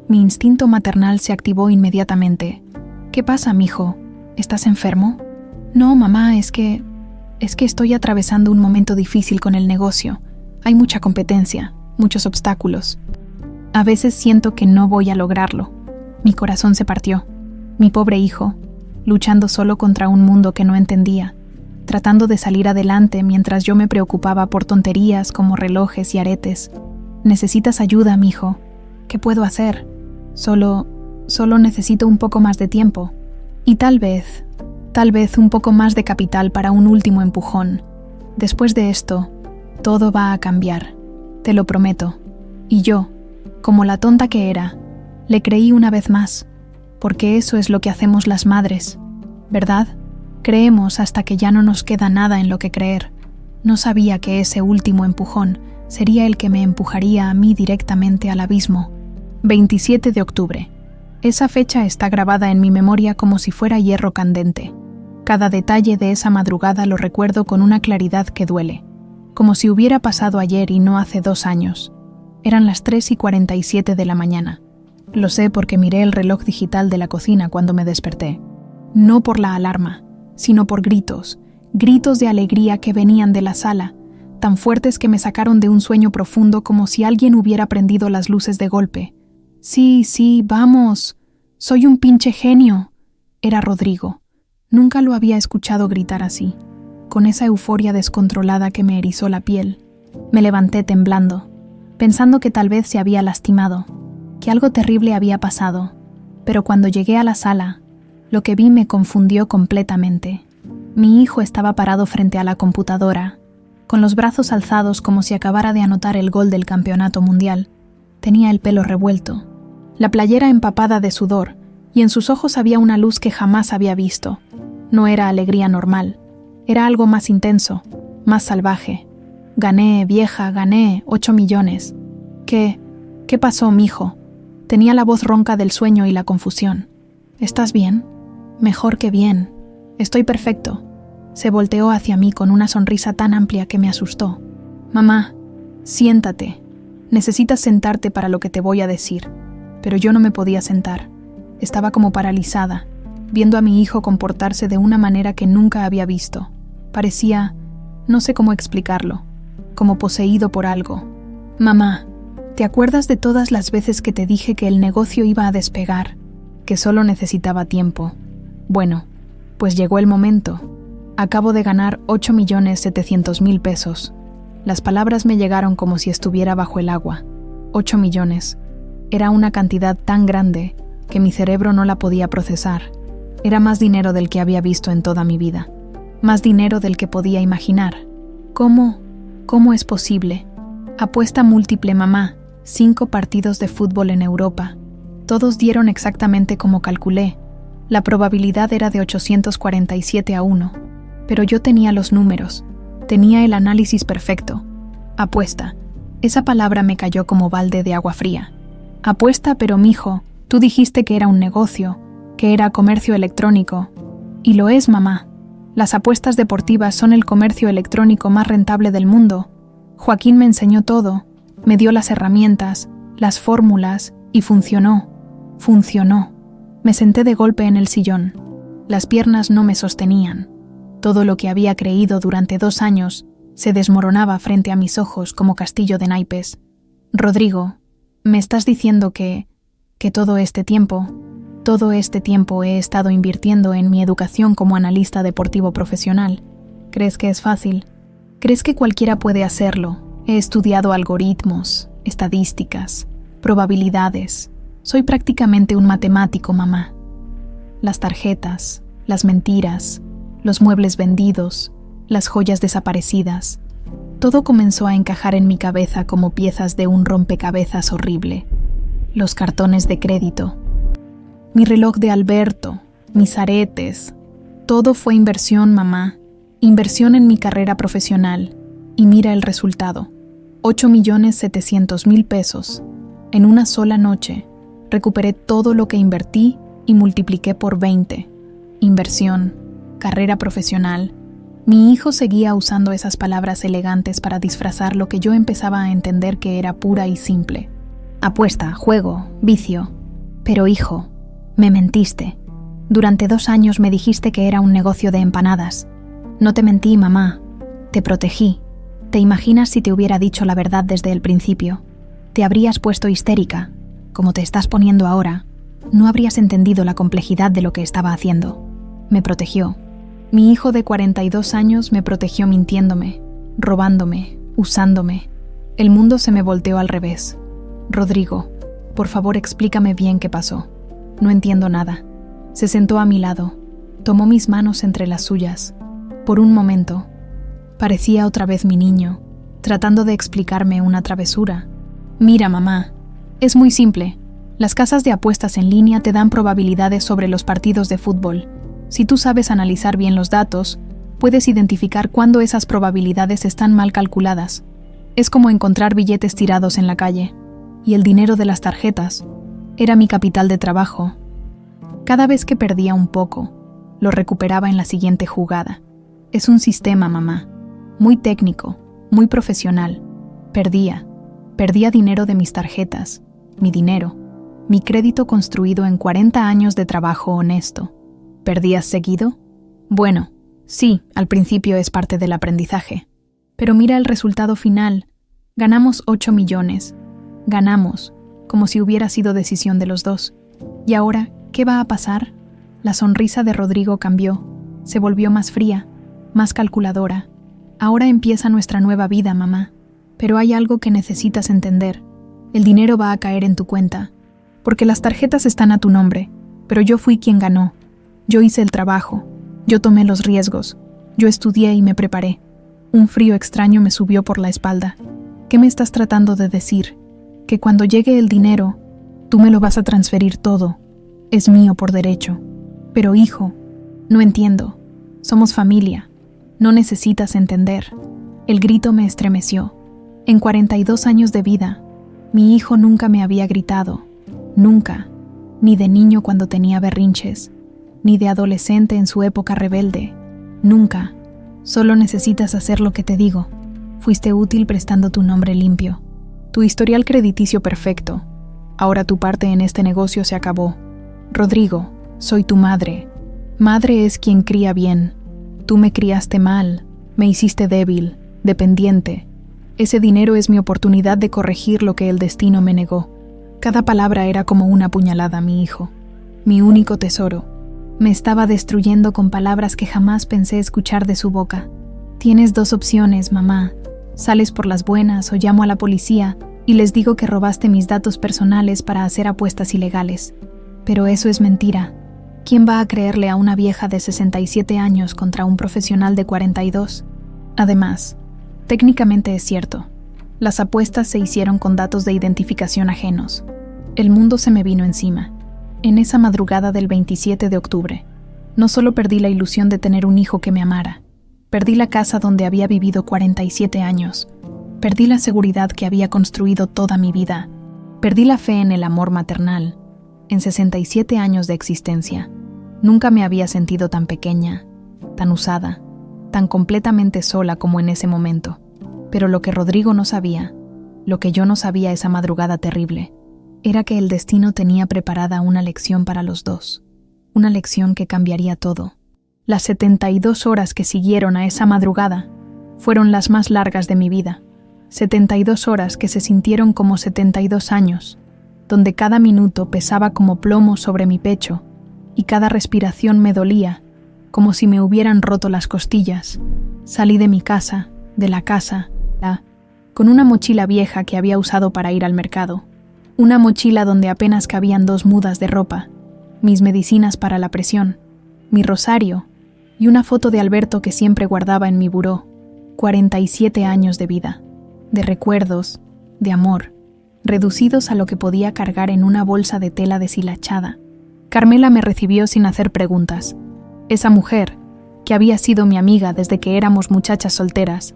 Mi instinto maternal se activó inmediatamente. ¿Qué pasa, mijo? ¿Estás enfermo? No, mamá, es que estoy atravesando un momento difícil con el negocio. Hay mucha competencia, muchos obstáculos. A veces siento que no voy a lograrlo. Mi corazón se partió. Mi pobre hijo, luchando solo contra un mundo que no entendía, tratando de salir adelante mientras yo me preocupaba por tonterías como relojes y aretes. Necesitas ayuda, mijo. ¿Qué puedo hacer? Solo necesito un poco más de tiempo. Y tal vez un poco más de capital para un último empujón. Después de esto, todo va a cambiar. Te lo prometo. Y yo, como la tonta que era, le creí una vez más, porque eso es lo que hacemos las madres, ¿verdad? Creemos hasta que ya no nos queda nada en lo que creer. No sabía que ese último empujón sería el que me empujaría a mí directamente al abismo. 27 de octubre. Esa fecha está grabada en mi memoria como si fuera hierro candente. Cada detalle de esa madrugada lo recuerdo con una claridad que duele, como si hubiera pasado ayer y no hace 2 años. Eran las 3:47 de la mañana. Lo sé porque miré el reloj digital de la cocina cuando me desperté. No por la alarma, sino por gritos de alegría que venían de la sala, tan fuertes que me sacaron de un sueño profundo como si alguien hubiera prendido las luces de golpe. Sí, vamos. Soy un pinche genio. Era Rodrigo. Nunca lo había escuchado gritar así, con esa euforia descontrolada que me erizó la piel. Me levanté temblando, pensando que tal vez se había lastimado, que algo terrible había pasado, pero cuando llegué a la sala, lo que vi me confundió completamente. Mi hijo estaba parado frente a la computadora, con los brazos alzados como si acabara de anotar el gol del campeonato mundial. Tenía el pelo revuelto, la playera empapada de sudor, y en sus ojos había una luz que jamás había visto. No era alegría normal, era algo más intenso, más salvaje. Gané, vieja, gané 8 millones. ¿Qué pasó, mijo? Tenía la voz ronca del sueño y la confusión. ¿Estás bien? Mejor que bien. Estoy perfecto. Se volteó hacia mí con una sonrisa tan amplia que me asustó. Mamá, siéntate. Necesitas sentarte para lo que te voy a decir. Pero yo no me podía sentar. Estaba como paralizada, viendo a mi hijo comportarse de una manera que nunca había visto. Parecía, no sé cómo explicarlo, como poseído por algo. Mamá, ¿te acuerdas de todas las veces que te dije que el negocio iba a despegar, que solo necesitaba tiempo? Bueno, pues llegó el momento. Acabo de ganar 8.700.000 pesos. Las palabras me llegaron como si estuviera bajo el agua. 8 millones. Era una cantidad tan grande que mi cerebro no la podía procesar. Era más dinero del que había visto en toda mi vida. Más dinero del que podía imaginar. ¿Cómo es posible? Apuesta múltiple, mamá. 5 partidos de fútbol en Europa. Todos dieron exactamente como calculé. La probabilidad era de 847-1. Pero yo tenía los números. Tenía el análisis perfecto. Apuesta. Esa palabra me cayó como balde de agua fría. Apuesta, pero mijo, tú dijiste que era un negocio, que era comercio electrónico. Y lo es, mamá. Las apuestas deportivas son el comercio electrónico más rentable del mundo. Joaquín me enseñó todo, me dio las herramientas, las fórmulas, y funcionó. Funcionó. Me senté de golpe en el sillón. Las piernas no me sostenían. Todo lo que había creído durante 2 años se desmoronaba frente a mis ojos como castillo de naipes. Rodrigo, ¿me estás diciendo que todo este tiempo he estado invirtiendo en mi educación como analista deportivo profesional? ¿Crees que es fácil? ¿Crees que cualquiera puede hacerlo? He estudiado algoritmos, estadísticas, probabilidades. Soy prácticamente un matemático, mamá. Las tarjetas, las mentiras, los muebles vendidos, las joyas desaparecidas. Todo comenzó a encajar en mi cabeza como piezas de un rompecabezas horrible. Los cartones de crédito, mi reloj de Alberto, mis aretes. Todo fue inversión, mamá. Inversión en mi carrera profesional. Y mira el resultado. 8.700.000 pesos. En una sola noche, recuperé todo lo que invertí y multipliqué por 20. Inversión, carrera profesional, Mi hijo seguía usando esas palabras elegantes para disfrazar lo que yo empezaba a entender que era pura y simple. Apuesta, juego, vicio. Pero hijo, me mentiste. Durante 2 años me dijiste que era un negocio de empanadas. No te mentí, mamá. Te protegí. ¿Te imaginas si te hubiera dicho la verdad desde el principio? Te habrías puesto histérica, como te estás poniendo ahora. No habrías entendido la complejidad de lo que estaba haciendo. Me protegió. Mi hijo de 42 años me protegió mintiéndome, robándome, usándome. El mundo se me volteó al revés. Rodrigo, por favor explícame bien qué pasó. No entiendo nada. Se sentó a mi lado, tomó mis manos entre las suyas. Por un momento, parecía otra vez mi niño, tratando de explicarme una travesura. Mira, mamá, es muy simple. Las casas de apuestas en línea te dan probabilidades sobre los partidos de fútbol. Si tú sabes analizar bien los datos, puedes identificar cuándo esas probabilidades están mal calculadas. Es como encontrar billetes tirados en la calle. Y el dinero de las tarjetas era mi capital de trabajo. Cada vez que perdía un poco, lo recuperaba en la siguiente jugada. Es un sistema, mamá. Muy técnico, muy profesional. Perdía dinero de mis tarjetas, mi dinero, mi crédito construido en 40 años de trabajo honesto. ¿Perdías seguido? Bueno, sí, al principio es parte del aprendizaje. Pero mira el resultado final. Ganamos 8 millones. Ganamos, como si hubiera sido decisión de los dos. ¿Y ahora qué va a pasar? La sonrisa de Rodrigo cambió. Se volvió más fría, más calculadora. Ahora empieza nuestra nueva vida, mamá. Pero hay algo que necesitas entender. El dinero va a caer en tu cuenta. Porque las tarjetas están a tu nombre. Pero yo fui quien ganó. Yo hice el trabajo. Yo tomé los riesgos. Yo estudié y me preparé. Un frío extraño me subió por la espalda. ¿Qué me estás tratando de decir? Que cuando llegue el dinero, tú me lo vas a transferir todo. Es mío por derecho. Pero hijo, no entiendo. Somos familia. No necesitas entender. El grito me estremeció. En 42 años de vida, mi hijo nunca me había gritado. Nunca. Ni de niño cuando tenía berrinches. Ni de adolescente en su época rebelde. Nunca. Solo necesitas hacer lo que te digo. Fuiste útil prestando tu nombre limpio. Tu historial crediticio perfecto. Ahora tu parte en este negocio se acabó. Rodrigo, soy tu madre. Madre es quien cría bien. Tú me criaste mal. Me hiciste débil, dependiente. Ese dinero es mi oportunidad de corregir lo que el destino me negó. Cada palabra era como una puñalada a mi hijo. Mi único tesoro. Me estaba destruyendo con palabras que jamás pensé escuchar de su boca. Tienes 2 opciones, mamá. Sales por las buenas o llamo a la policía y les digo que robaste mis datos personales para hacer apuestas ilegales. Pero eso es mentira. ¿Quién va a creerle a una vieja de 67 años contra un profesional de 42? Además, técnicamente es cierto. Las apuestas se hicieron con datos de identificación ajenos. El mundo se me vino encima. En esa madrugada del 27 de octubre, no solo perdí la ilusión de tener un hijo que me amara, perdí la casa donde había vivido 47 años, perdí la seguridad que había construido toda mi vida, perdí la fe en el amor maternal. En 67 años de existencia, nunca me había sentido tan pequeña, tan usada, tan completamente sola como en ese momento. Pero lo que Rodrigo no sabía, lo que yo no sabía esa madrugada terrible, era que el destino tenía preparada una lección para los dos, una lección que cambiaría todo. Las 72 horas que siguieron a esa madrugada fueron las más largas de mi vida, 72 horas que se sintieron como 72 años, donde cada minuto pesaba como plomo sobre mi pecho y cada respiración me dolía, como si me hubieran roto las costillas. Salí de mi casa, de la casa, con una mochila vieja que había usado para ir al mercado, una mochila donde apenas cabían 2 mudas de ropa, mis medicinas para la presión, mi rosario y una foto de Alberto que siempre guardaba en mi buró. 47 años de vida, de recuerdos, de amor, reducidos a lo que podía cargar en una bolsa de tela deshilachada. Carmela me recibió sin hacer preguntas. Esa mujer, que había sido mi amiga desde que éramos muchachas solteras,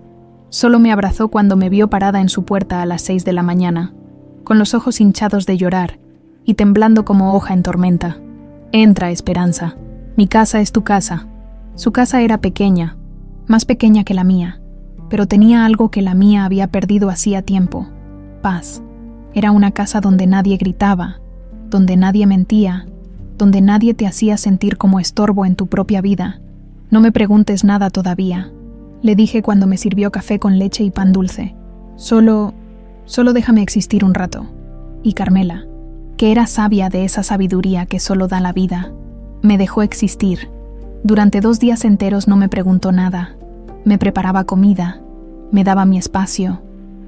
solo me abrazó cuando me vio parada en su puerta a las 6 de la mañana, con los ojos hinchados de llorar y temblando como hoja en tormenta. Entra, Esperanza. Mi casa es tu casa. Su casa era pequeña, más pequeña que la mía, pero tenía algo que la mía había perdido hacía tiempo: paz. Era una casa donde nadie gritaba, donde nadie mentía, donde nadie te hacía sentir como estorbo en tu propia vida. No me preguntes nada todavía, le dije cuando me sirvió café con leche y pan dulce. Solo déjame existir un rato. Y Carmela, que era sabia de esa sabiduría que solo da la vida, me dejó existir. Durante 2 días enteros no me preguntó nada. Me preparaba comida, me daba mi espacio,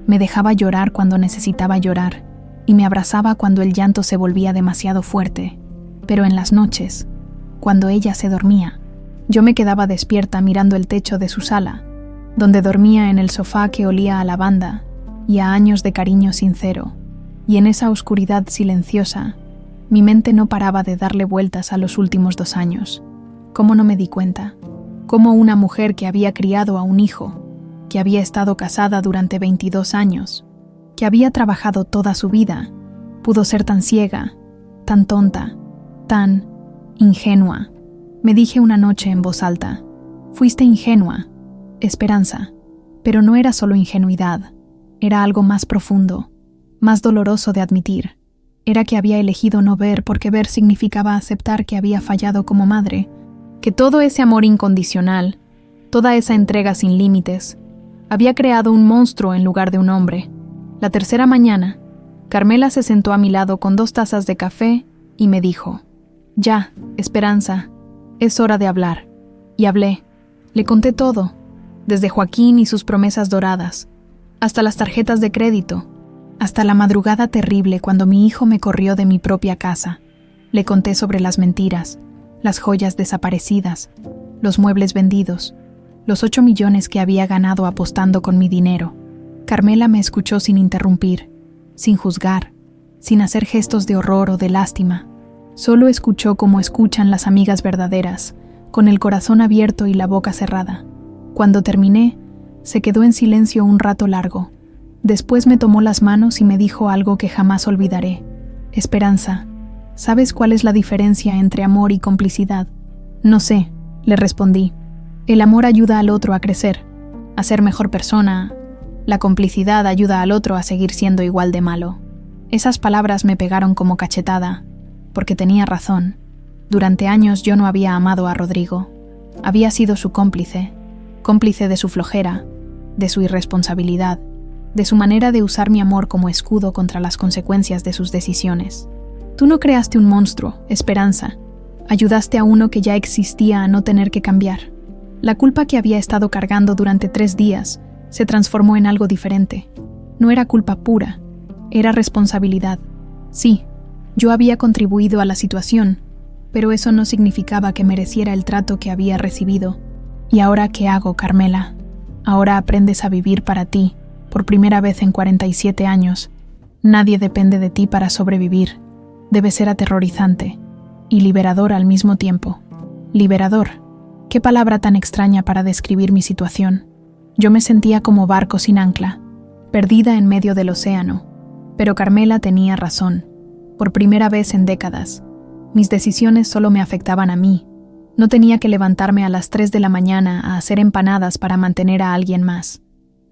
me dejaba llorar cuando necesitaba llorar y me abrazaba cuando el llanto se volvía demasiado fuerte. Pero en las noches, cuando ella se dormía, yo me quedaba despierta mirando el techo de su sala, donde dormía en el sofá que olía a lavanda y a años de cariño sincero, y en esa oscuridad silenciosa, mi mente no paraba de darle vueltas a los últimos 2 años. ¿Cómo no me di cuenta? Cómo una mujer que había criado a un hijo, que había estado casada durante 22 años, que había trabajado toda su vida, pudo ser tan ciega, tan tonta, tan ingenua. Me dije una noche en voz alta: fuiste ingenua, Esperanza. Pero no era solo ingenuidad, era algo más profundo, más doloroso de admitir. Era que había elegido no ver porque ver significaba aceptar que había fallado como madre, que todo ese amor incondicional, toda esa entrega sin límites, había creado un monstruo en lugar de un hombre. La tercera mañana, Carmela se sentó a mi lado con 2 tazas de café y me dijo: ya, Esperanza, es hora de hablar. Y hablé. Le conté todo, desde Joaquín y sus promesas doradas, hasta las tarjetas de crédito, hasta la madrugada terrible cuando mi hijo me corrió de mi propia casa. Le conté sobre las mentiras, las joyas desaparecidas, los muebles vendidos, los 8 millones que había ganado apostando con mi dinero. Carmela me escuchó sin interrumpir, sin juzgar, sin hacer gestos de horror o de lástima. Solo escuchó como escuchan las amigas verdaderas, con el corazón abierto y la boca cerrada. Cuando terminé, se quedó en silencio un rato largo. Después me tomó las manos y me dijo algo que jamás olvidaré: Esperanza, ¿sabes cuál es la diferencia entre amor y complicidad? No sé, le respondí. El amor ayuda al otro a crecer, a ser mejor persona. La complicidad ayuda al otro a seguir siendo igual de malo. Esas palabras me pegaron como cachetada, porque tenía razón. Durante años yo no había amado a Rodrigo. Había sido su cómplice de su flojera, de su irresponsabilidad, de su manera de usar mi amor como escudo contra las consecuencias de sus decisiones. Tú no creaste un monstruo, Esperanza. Ayudaste a uno que ya existía a no tener que cambiar. La culpa que había estado cargando durante 3 días se transformó en algo diferente. No era culpa pura, era responsabilidad. Sí, yo había contribuido a la situación, pero eso no significaba que mereciera el trato que había recibido. ¿Y ahora qué hago, Carmela? Ahora aprendes a vivir para ti, por primera vez en 47 años. Nadie depende de ti para sobrevivir. Debe ser aterrorizante y liberador al mismo tiempo. Liberador. Qué palabra tan extraña para describir mi situación. Yo me sentía como barco sin ancla, perdida en medio del océano. Pero Carmela tenía razón. Por primera vez en décadas, mis decisiones solo me afectaban a mí. No tenía que levantarme a las 3 de la mañana a hacer empanadas para mantener a alguien más.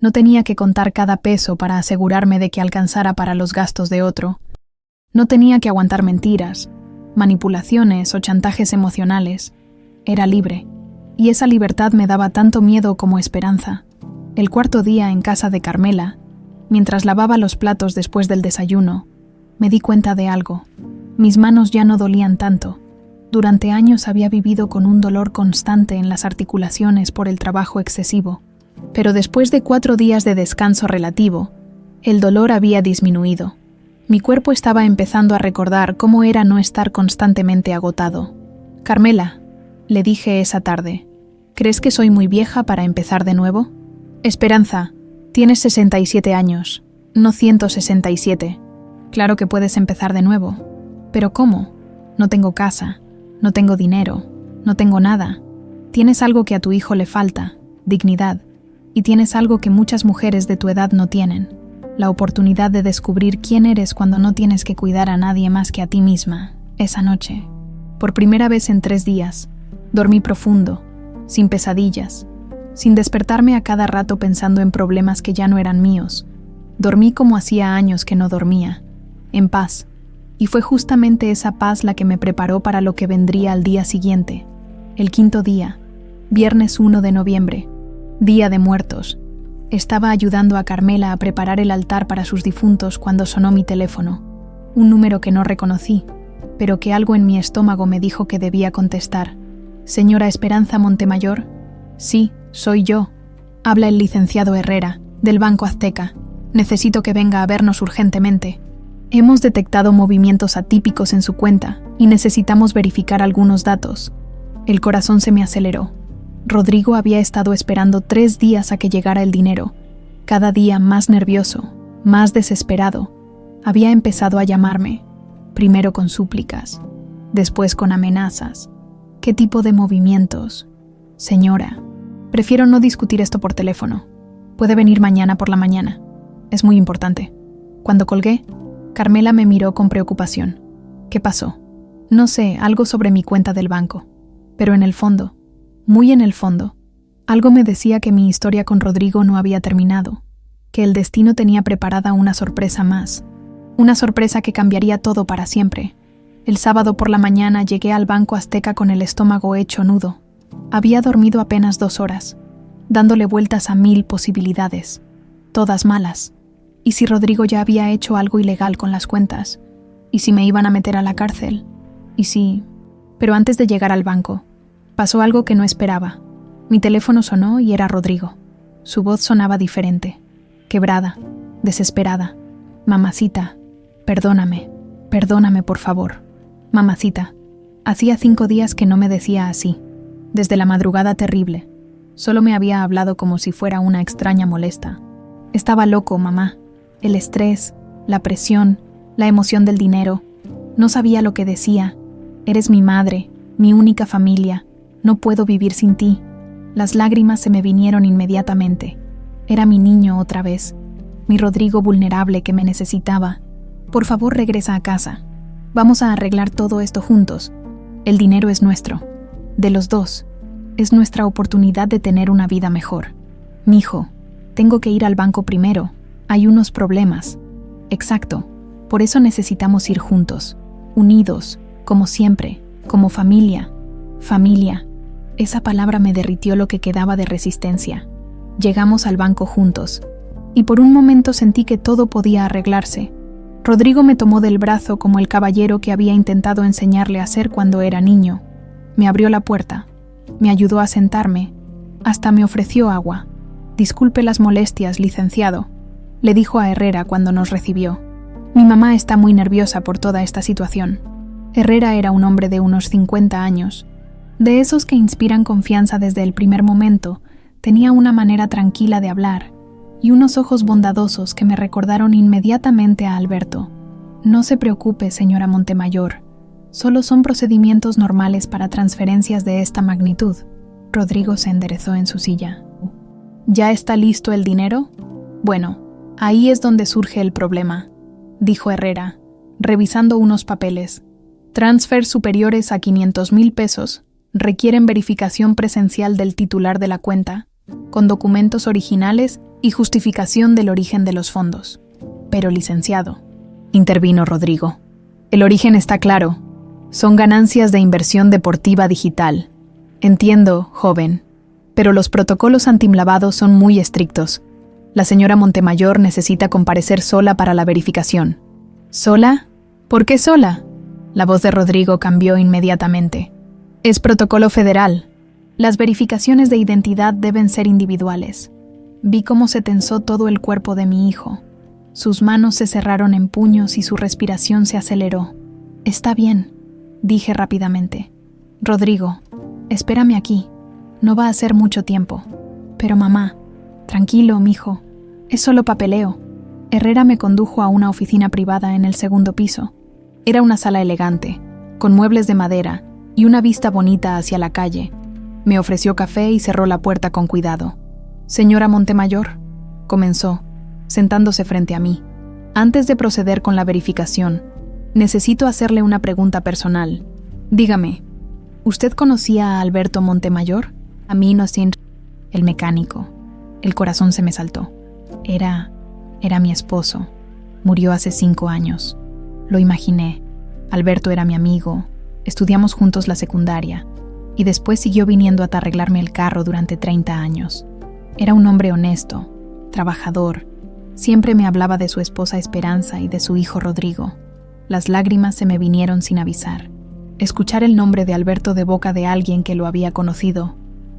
No tenía que contar cada peso para asegurarme de que alcanzara para los gastos de otro. No tenía que aguantar mentiras, manipulaciones o chantajes emocionales. Era libre, y esa libertad me daba tanto miedo como esperanza. El 4.º día en casa de Carmela, mientras lavaba los platos después del desayuno, me di cuenta de algo. Mis manos ya no dolían tanto. Durante años había vivido con un dolor constante en las articulaciones por el trabajo excesivo, pero después de 4 días de descanso relativo, el dolor había disminuido. Mi cuerpo estaba empezando a recordar cómo era no estar constantemente agotado. Carmela, le dije esa tarde, ¿crees que soy muy vieja para empezar de nuevo? Esperanza, tienes 67 años, no 167. Claro que puedes empezar de nuevo. ¿Pero cómo? No tengo casa, no tengo dinero, no tengo nada. Tienes algo que a tu hijo le falta, dignidad, y tienes algo que muchas mujeres de tu edad no tienen, la oportunidad de descubrir quién eres cuando no tienes que cuidar a nadie más que a ti misma. Esa noche, por primera vez en 3 días, dormí profundo, sin pesadillas, sin despertarme a cada rato pensando en problemas que ya no eran míos. Dormí como hacía años que no dormía, en paz, y fue justamente esa paz la que me preparó para lo que vendría al día siguiente, el quinto día, viernes 1 de noviembre, Día de Muertos. Estaba ayudando a Carmela a preparar el altar para sus difuntos cuando sonó mi teléfono, un número que no reconocí, pero que algo en mi estómago me dijo que debía contestar. «Señora Esperanza Montemayor». «Sí, soy yo». «Habla el licenciado Herrera, del Banco Azteca. Necesito que venga a vernos urgentemente. Hemos detectado movimientos atípicos en su cuenta y necesitamos verificar algunos datos». El corazón se me aceleró. Rodrigo había estado esperando 3 días a que llegara el dinero, cada día más nervioso, más desesperado. Había empezado a llamarme, primero con súplicas, después con amenazas. ¿Qué tipo de movimientos? «Señora, prefiero no discutir esto por teléfono. Puede venir mañana por la mañana. Es muy importante». Cuando colgué, Carmela me miró con preocupación. «¿Qué pasó?» «No sé, algo sobre mi cuenta del banco. Pero en el fondo, muy en el fondo, algo me decía que mi historia con Rodrigo no había terminado, que el destino tenía preparada una sorpresa más. Una sorpresa que cambiaría todo para siempre. El sábado por la mañana llegué al Banco Azteca con el estómago hecho nudo. Había dormido apenas 2 horas, dándole vueltas a 1000 posibilidades, todas malas. ¿Y si Rodrigo ya había hecho algo ilegal con las cuentas? ¿Y si me iban a meter a la cárcel? ¿Y si...? Pero antes de llegar al banco, pasó algo que no esperaba. Mi teléfono sonó y era Rodrigo. Su voz sonaba diferente, quebrada, desesperada. «Mamacita, perdóname, perdóname por favor. Mamacita». Hacía 5 días que no me decía así, desde la madrugada terrible. Solo me había hablado como si fuera una extraña molesta. Estaba loco, mamá. El estrés, la presión, la emoción del dinero. No sabía lo que decía. «Eres mi madre, mi única familia. No puedo vivir sin ti». Las lágrimas se me vinieron inmediatamente. Era mi niño otra vez, mi Rodrigo vulnerable que me necesitaba. «Por favor, regresa a casa. Vamos a arreglar todo esto juntos. El dinero es nuestro, de los dos. Es nuestra oportunidad de tener una vida mejor. Mijo, tengo que ir al banco primero. Hay unos problemas». «Exacto. Por eso necesitamos ir juntos, unidos, como siempre, como familia». Familia. Esa palabra me derritió lo que quedaba de resistencia. Llegamos al banco juntos, y por un momento sentí que todo podía arreglarse. Rodrigo me tomó del brazo como el caballero que había intentado enseñarle a ser cuando era niño. Me abrió la puerta, me ayudó a sentarme, hasta me ofreció agua. «Disculpe las molestias, licenciado», le dijo a Herrera cuando nos recibió. «Mi mamá está muy nerviosa por toda esta situación». Herrera era un hombre de unos 50 años. De esos que inspiran confianza desde el primer momento. Tenía una manera tranquila de hablar y unos ojos bondadosos que me recordaron inmediatamente a Alberto. «No se preocupe, señora Montemayor. Solo son procedimientos normales para transferencias de esta magnitud». Rodrigo se enderezó en su silla. «¿Ya está listo el dinero?» «Bueno, ahí es donde surge el problema», dijo Herrera, revisando unos papeles. «Transfers superiores a 500,000 pesos requieren verificación presencial del titular de la cuenta, con documentos originales y justificación del origen de los fondos». «Pero, licenciado», intervino Rodrigo, «el origen está claro. Son ganancias de inversión deportiva digital». «Entiendo, joven, pero los protocolos antilavado son muy estrictos. La señora Montemayor necesita comparecer sola para la verificación». «¿Sola? ¿Por qué sola?». La voz de Rodrigo cambió inmediatamente. «Es protocolo federal. Las verificaciones de identidad deben ser individuales». Vi cómo se tensó todo el cuerpo de mi hijo. Sus manos se cerraron en puños y su respiración se aceleró. «Está bien», dije rápidamente. «Rodrigo, espérame aquí. No va a ser mucho tiempo». «Pero mamá». «Tranquilo, mijo. Es solo papeleo». Herrera me condujo a una oficina privada en el 2º piso. Era una sala elegante, con muebles de madera y una vista bonita hacia la calle. Me ofreció café y cerró la puerta con cuidado. «Señora Montemayor», comenzó, sentándose frente a mí. «Antes de proceder con la verificación, necesito hacerle una pregunta personal. Dígame, ¿usted conocía a Alberto Montemayor?» A mí no sin... el mecánico. El corazón se me saltó. Era mi esposo. Murió hace 5 años. Lo imaginé. Alberto era mi amigo. Estudiamos juntos la secundaria. Y después siguió viniendo a arreglarme el carro durante 30 años. Era un hombre honesto, trabajador. Siempre me hablaba de su esposa Esperanza y de su hijo Rodrigo. Las lágrimas se me vinieron sin avisar. Escuchar el nombre de Alberto de boca de alguien que lo había conocido,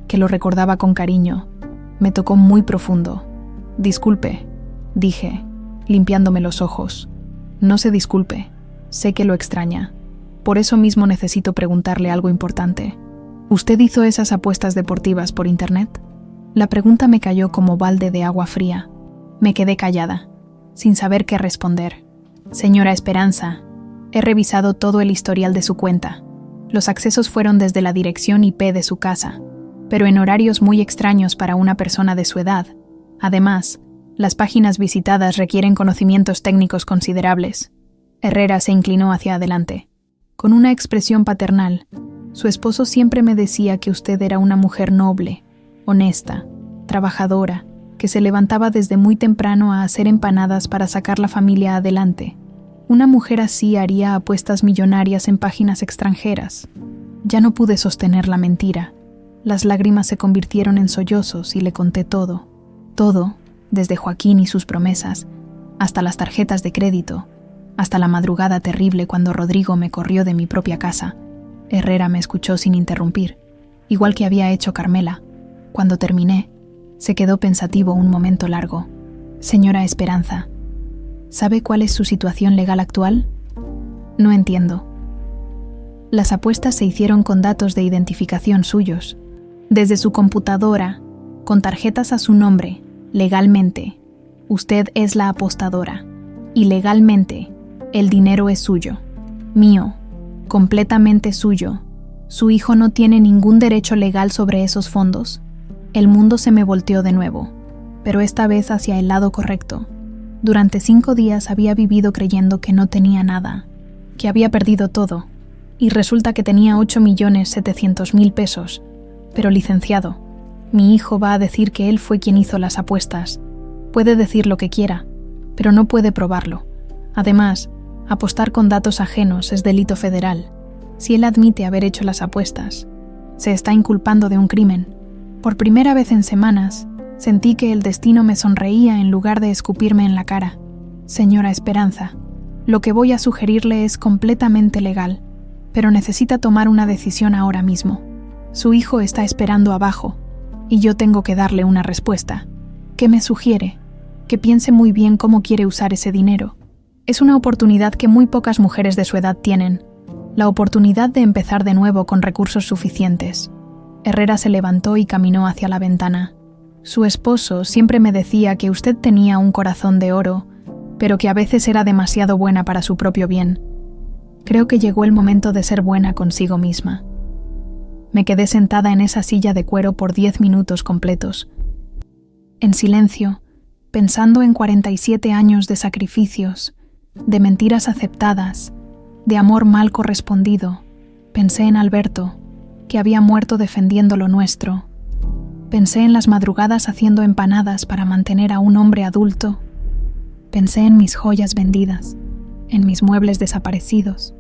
que lo recordaba con cariño, me tocó muy profundo. Disculpe, dije, limpiándome los ojos. No se disculpe, sé que lo extraña. Por eso mismo necesito preguntarle algo importante. ¿Usted hizo esas apuestas deportivas por internet? La pregunta me cayó como balde de agua fría. Me quedé callada, sin saber qué responder. Señora Esperanza, he revisado todo el historial de su cuenta. Los accesos fueron desde la dirección IP de su casa, pero en horarios muy extraños para una persona de su edad. Además, las páginas visitadas requieren conocimientos técnicos considerables. Herrera se inclinó hacia adelante. Con una expresión paternal, su esposo siempre me decía que usted era una mujer noble, honesta, trabajadora, que se levantaba desde muy temprano a hacer empanadas para sacar la familia adelante. Una mujer así haría apuestas millonarias en páginas extranjeras. Ya no pude sostener la mentira. Las lágrimas se convirtieron en sollozos y le conté todo. Todo, desde Joaquín y sus promesas, hasta las tarjetas de crédito, hasta la madrugada terrible cuando Rodrigo me corrió de mi propia casa. Herrera me escuchó sin interrumpir, igual que había hecho Carmela. Cuando terminé, se quedó pensativo un momento largo. Señora Esperanza, ¿sabe cuál es su situación legal actual? No entiendo. Las apuestas se hicieron con datos de identificación suyos. Desde su computadora, con tarjetas a su nombre, legalmente, usted es la apostadora. Y legalmente, el dinero es suyo. Mío. Completamente suyo. Su hijo no tiene ningún derecho legal sobre esos fondos. El mundo se me volteó de nuevo, pero esta vez hacia el lado correcto. Durante 5 días había vivido creyendo que no tenía nada, que había perdido todo, y resulta que tenía 8.700.000 pesos. Pero licenciado, mi hijo va a decir que él fue quien hizo las apuestas. Puede decir lo que quiera, pero no puede probarlo. Además, apostar con datos ajenos es delito federal. Si él admite haber hecho las apuestas, se está inculpando de un crimen. Por primera vez en semanas, sentí que el destino me sonreía en lugar de escupirme en la cara. Señora Esperanza, lo que voy a sugerirle es completamente legal, pero necesita tomar una decisión ahora mismo. Su hijo está esperando abajo, y yo tengo que darle una respuesta. ¿Qué me sugiere? Que piense muy bien cómo quiere usar ese dinero. Es una oportunidad que muy pocas mujeres de su edad tienen, la oportunidad de empezar de nuevo con recursos suficientes. Herrera se levantó y caminó hacia la ventana. Su esposo siempre me decía que usted tenía un corazón de oro, pero que a veces era demasiado buena para su propio bien. Creo que llegó el momento de ser buena consigo misma. Me quedé sentada en esa silla de cuero por 10 minutos completos. En silencio, pensando en 47 años de sacrificios, de mentiras aceptadas, de amor mal correspondido. Pensé en Alberto, que había muerto defendiendo lo nuestro. Pensé en las madrugadas haciendo empanadas para mantener a un hombre adulto. Pensé en mis joyas vendidas, en mis muebles desaparecidos,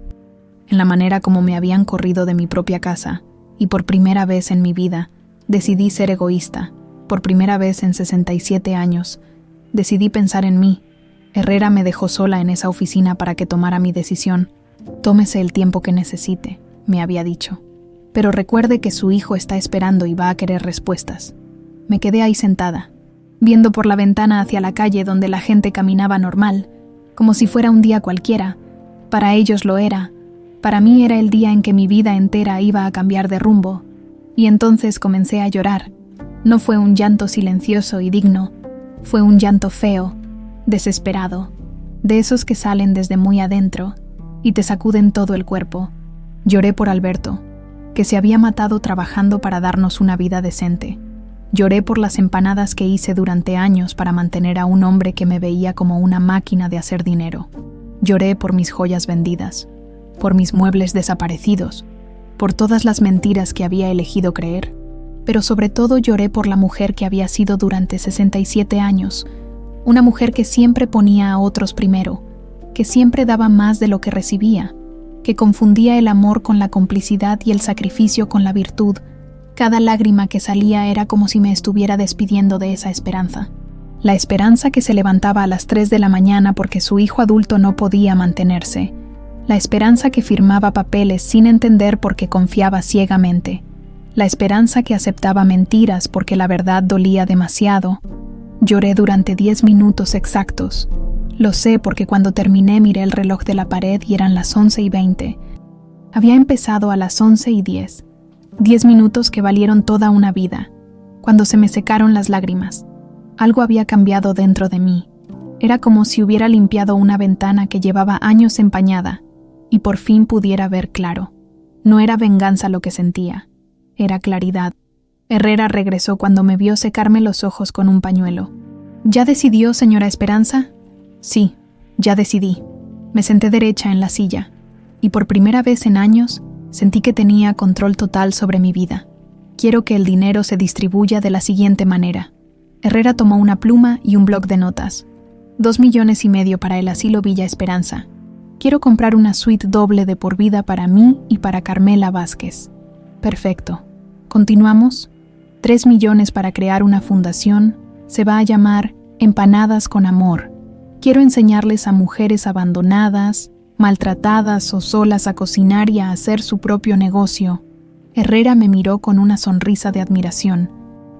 en la manera como me habían corrido de mi propia casa, y por primera vez en mi vida decidí ser egoísta. Por primera vez en 67 años, decidí pensar en mí. Herrera me dejó sola en esa oficina para que tomara mi decisión. Tómese el tiempo que necesite, me había dicho. Pero recuerde que su hijo está esperando y va a querer respuestas. Me quedé ahí sentada, viendo por la ventana hacia la calle donde la gente caminaba normal, como si fuera un día cualquiera. Para ellos lo era. Para mí era el día en que mi vida entera iba a cambiar de rumbo. Y entonces comencé a llorar. No fue un llanto silencioso y digno, fue un llanto feo, desesperado, de esos que salen desde muy adentro y te sacuden todo el cuerpo. Lloré por Alberto, que se había matado trabajando para darnos una vida decente. Lloré por las empanadas que hice durante años para mantener a un hombre que me veía como una máquina de hacer dinero. Lloré por mis joyas vendidas, por mis muebles desaparecidos, por todas las mentiras que había elegido creer. pero sobre todo lloré por la mujer que había sido durante 67 años, una mujer que siempre ponía a otros primero, que siempre daba más de lo que recibía, que confundía el amor con la complicidad y el sacrificio con la virtud. Cada lágrima que salía era como si me estuviera despidiendo de esa esperanza. La esperanza que se levantaba a las 3 de la mañana porque su hijo adulto no podía mantenerse. La esperanza que firmaba papeles sin entender porque confiaba ciegamente. La esperanza que aceptaba mentiras porque la verdad dolía demasiado. Lloré durante 10 minutos exactos. Lo sé porque cuando terminé miré el reloj de la pared y eran las 11:20. Había empezado a las 11:10. 10 minutos que valieron toda una vida. Cuando se me secaron las lágrimas, algo había cambiado dentro de mí. Era como si hubiera limpiado una ventana que llevaba años empañada y por fin pudiera ver claro. No era venganza lo que sentía, era claridad. Herrera regresó cuando me vio secarme los ojos con un pañuelo. ¿Ya decidió, señora Esperanza? Sí, ya decidí. Me senté derecha en la silla y por primera vez en años sentí que tenía control total sobre mi vida. Quiero que el dinero se distribuya de la siguiente manera. Herrera tomó una pluma y un bloc de notas. 2,5 millones para el asilo Villa Esperanza. Quiero comprar una suite doble de por vida para mí y para Carmela Vázquez. Perfecto. ¿Continuamos? 3 millones para crear una fundación. Se va a llamar Empanadas con Amor. Quiero enseñarles a mujeres abandonadas, maltratadas o solas a cocinar y a hacer su propio negocio. Herrera me miró con una sonrisa de admiración.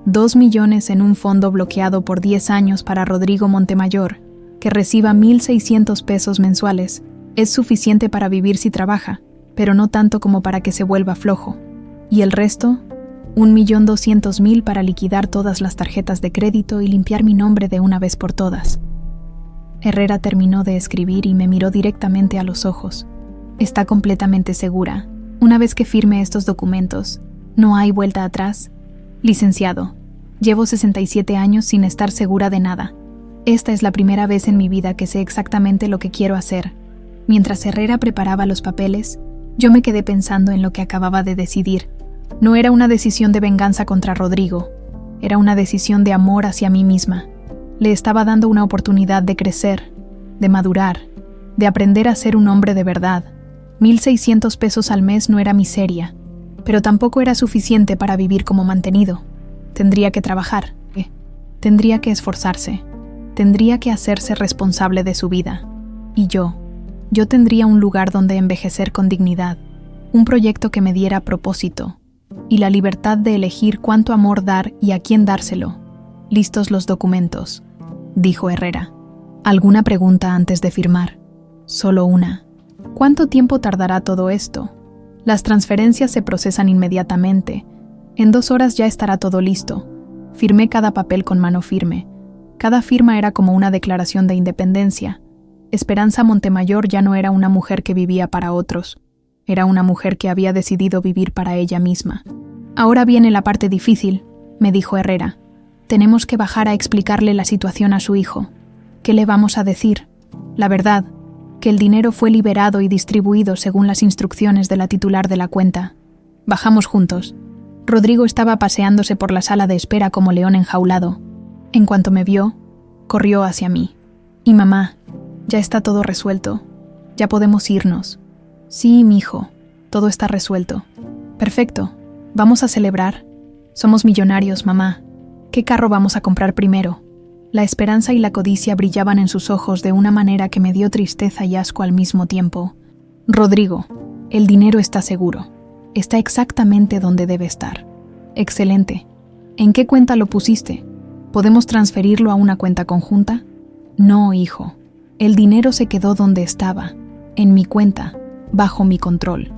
2 millones en un fondo bloqueado por 10 años para Rodrigo Montemayor, que reciba 1,600 pesos mensuales. Es suficiente para vivir si trabaja, pero no tanto como para que se vuelva flojo. ¿Y el resto? 1,200,000 para liquidar todas las tarjetas de crédito y limpiar mi nombre de una vez por todas. Herrera terminó de escribir y me miró directamente a los ojos. ¿Está completamente segura? Una vez que firme estos documentos, ¿no hay vuelta atrás? Licenciado, llevo 67 años sin estar segura de nada. Esta es la primera vez en mi vida que sé exactamente lo que quiero hacer. Mientras Herrera preparaba los papeles, yo me quedé pensando en lo que acababa de decidir. No era una decisión de venganza contra Rodrigo, era una decisión de amor hacia mí misma. Le estaba dando una oportunidad de crecer, de madurar, de aprender a ser un hombre de verdad. 1,600 pesos al mes no era miseria, pero tampoco era suficiente para vivir como mantenido. Tendría que trabajar, tendría que esforzarse, tendría que hacerse responsable de su vida. Y yo tendría un lugar donde envejecer con dignidad, un proyecto que me diera propósito y la libertad de elegir cuánto amor dar y a quién dárselo. Listos los documentos, dijo Herrera. ¿Alguna pregunta antes de firmar? Solo una. ¿Cuánto tiempo tardará todo esto? Las transferencias se procesan inmediatamente. En 2 horas ya estará todo listo. Firmé cada papel con mano firme. Cada firma era como una declaración de independencia. Esperanza Montemayor ya no era una mujer que vivía para otros. Era una mujer que había decidido vivir para ella misma. Ahora viene la parte difícil, me dijo Herrera. Tenemos que bajar a explicarle la situación a su hijo. ¿Qué le vamos a decir? La verdad, que el dinero fue liberado y distribuido según las instrucciones de la titular de la cuenta. Bajamos juntos. Rodrigo estaba paseándose por la sala de espera como león enjaulado. En cuanto me vio, corrió hacia mí. Y mamá, ya está todo resuelto. Ya podemos irnos. Sí, mijo, todo está resuelto. Perfecto. ¿Vamos a celebrar? Somos millonarios, mamá. ¿Qué carro vamos a comprar primero? La esperanza y la codicia brillaban en sus ojos de una manera que me dio tristeza y asco al mismo tiempo. Rodrigo, el dinero está seguro. Está exactamente donde debe estar. Excelente. ¿En qué cuenta lo pusiste? ¿Podemos transferirlo a una cuenta conjunta? No, hijo. El dinero se quedó donde estaba, en mi cuenta, bajo mi control.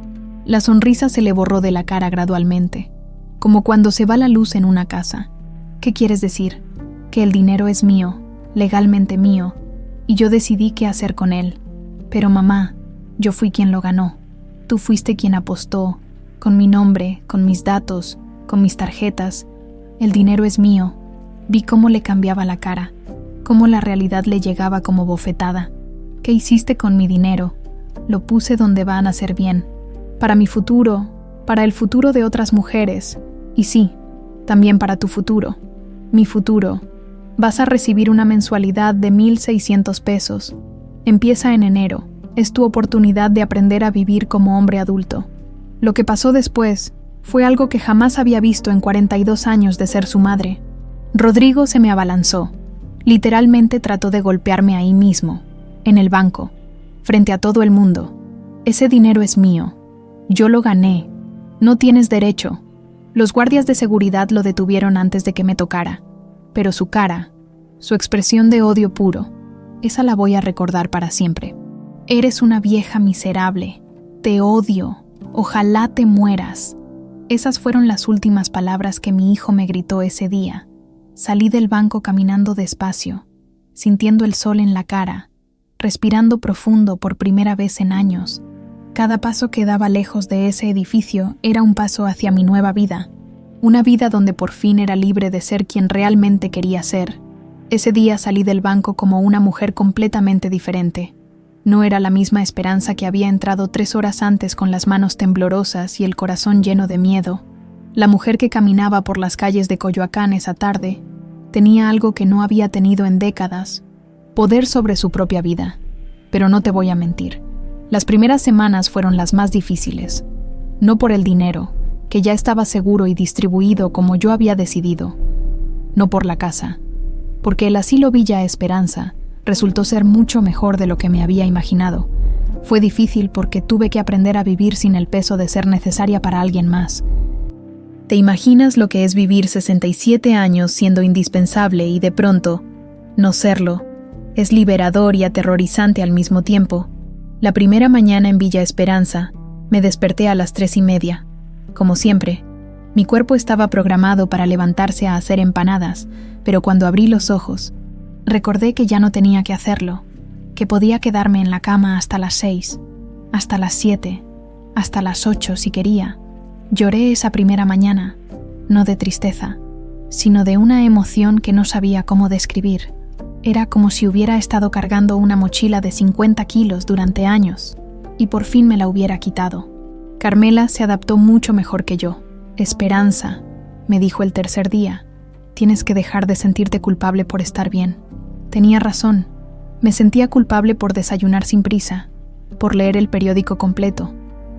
La sonrisa se le borró de la cara gradualmente, como cuando se va la luz en una casa. ¿Qué quieres decir? Que el dinero es mío, legalmente mío, y yo decidí qué hacer con él. Pero mamá, yo fui quien lo ganó. Tú fuiste quien apostó, con mi nombre, con mis datos, con mis tarjetas. El dinero es mío. Vi cómo le cambiaba la cara, cómo la realidad le llegaba como bofetada. ¿Qué hiciste con mi dinero? Lo puse donde van a hacer bien. Para mi futuro, para el futuro de otras mujeres. Y sí, También para tu futuro, mi futuro. Vas a recibir una mensualidad de 1,600 pesos. Empieza en enero. Es tu oportunidad de aprender a vivir como hombre adulto. Lo que pasó después fue algo que jamás había visto en 42 años de ser su madre. Rodrigo se me abalanzó. Literalmente trató de golpearme ahí mismo, en el banco, frente a todo el mundo. Ese dinero es mío. Yo lo gané. No tienes derecho. Los guardias de seguridad lo detuvieron antes de que me tocara. Pero su cara, su expresión de odio puro, esa la voy a recordar para siempre. Eres una vieja miserable. Te odio. Ojalá te mueras. Esas fueron las últimas palabras que mi hijo me gritó ese día. Salí del banco caminando despacio, sintiendo el sol en la cara, respirando profundo por primera vez en años. Cada paso que daba lejos de ese edificio era un paso hacia mi nueva vida. Una vida donde por fin era libre de ser quien realmente quería ser. Ese día salí del banco como una mujer completamente diferente. No era la misma Esperanza que había entrado 3 horas antes con las manos temblorosas y el corazón lleno de miedo. La mujer que caminaba por las calles de Coyoacán esa tarde tenía algo que no había tenido en décadas: poder sobre su propia vida. Pero no te voy a mentir, las primeras semanas fueron las más difíciles. No por el dinero, que ya estaba seguro y distribuido como yo había decidido. No por la casa, porque el asilo Villa Esperanza resultó ser mucho mejor de lo que me había imaginado. Fue difícil porque tuve que aprender a vivir sin el peso de ser necesaria para alguien más. ¿Te imaginas lo que es vivir 67 años siendo indispensable y de pronto no serlo? Es liberador y aterrorizante al mismo tiempo. La primera mañana en Villa Esperanza me desperté a las 3:30. Como siempre, mi cuerpo estaba programado para levantarse a hacer empanadas, pero cuando abrí los ojos, recordé que ya no tenía que hacerlo, que podía quedarme en la cama hasta las 6, hasta las 7, hasta las 8 si quería. Lloré esa primera mañana, no de tristeza, sino de una emoción que no sabía cómo describir. Era como si hubiera estado cargando una mochila de 50 kilos durante años, y por fin me la hubiera quitado. Carmela se adaptó mucho mejor que yo. Esperanza, me dijo el tercer día, tienes que dejar de sentirte culpable por estar bien. Tenía razón. Me sentía culpable por desayunar sin prisa, por leer el periódico completo,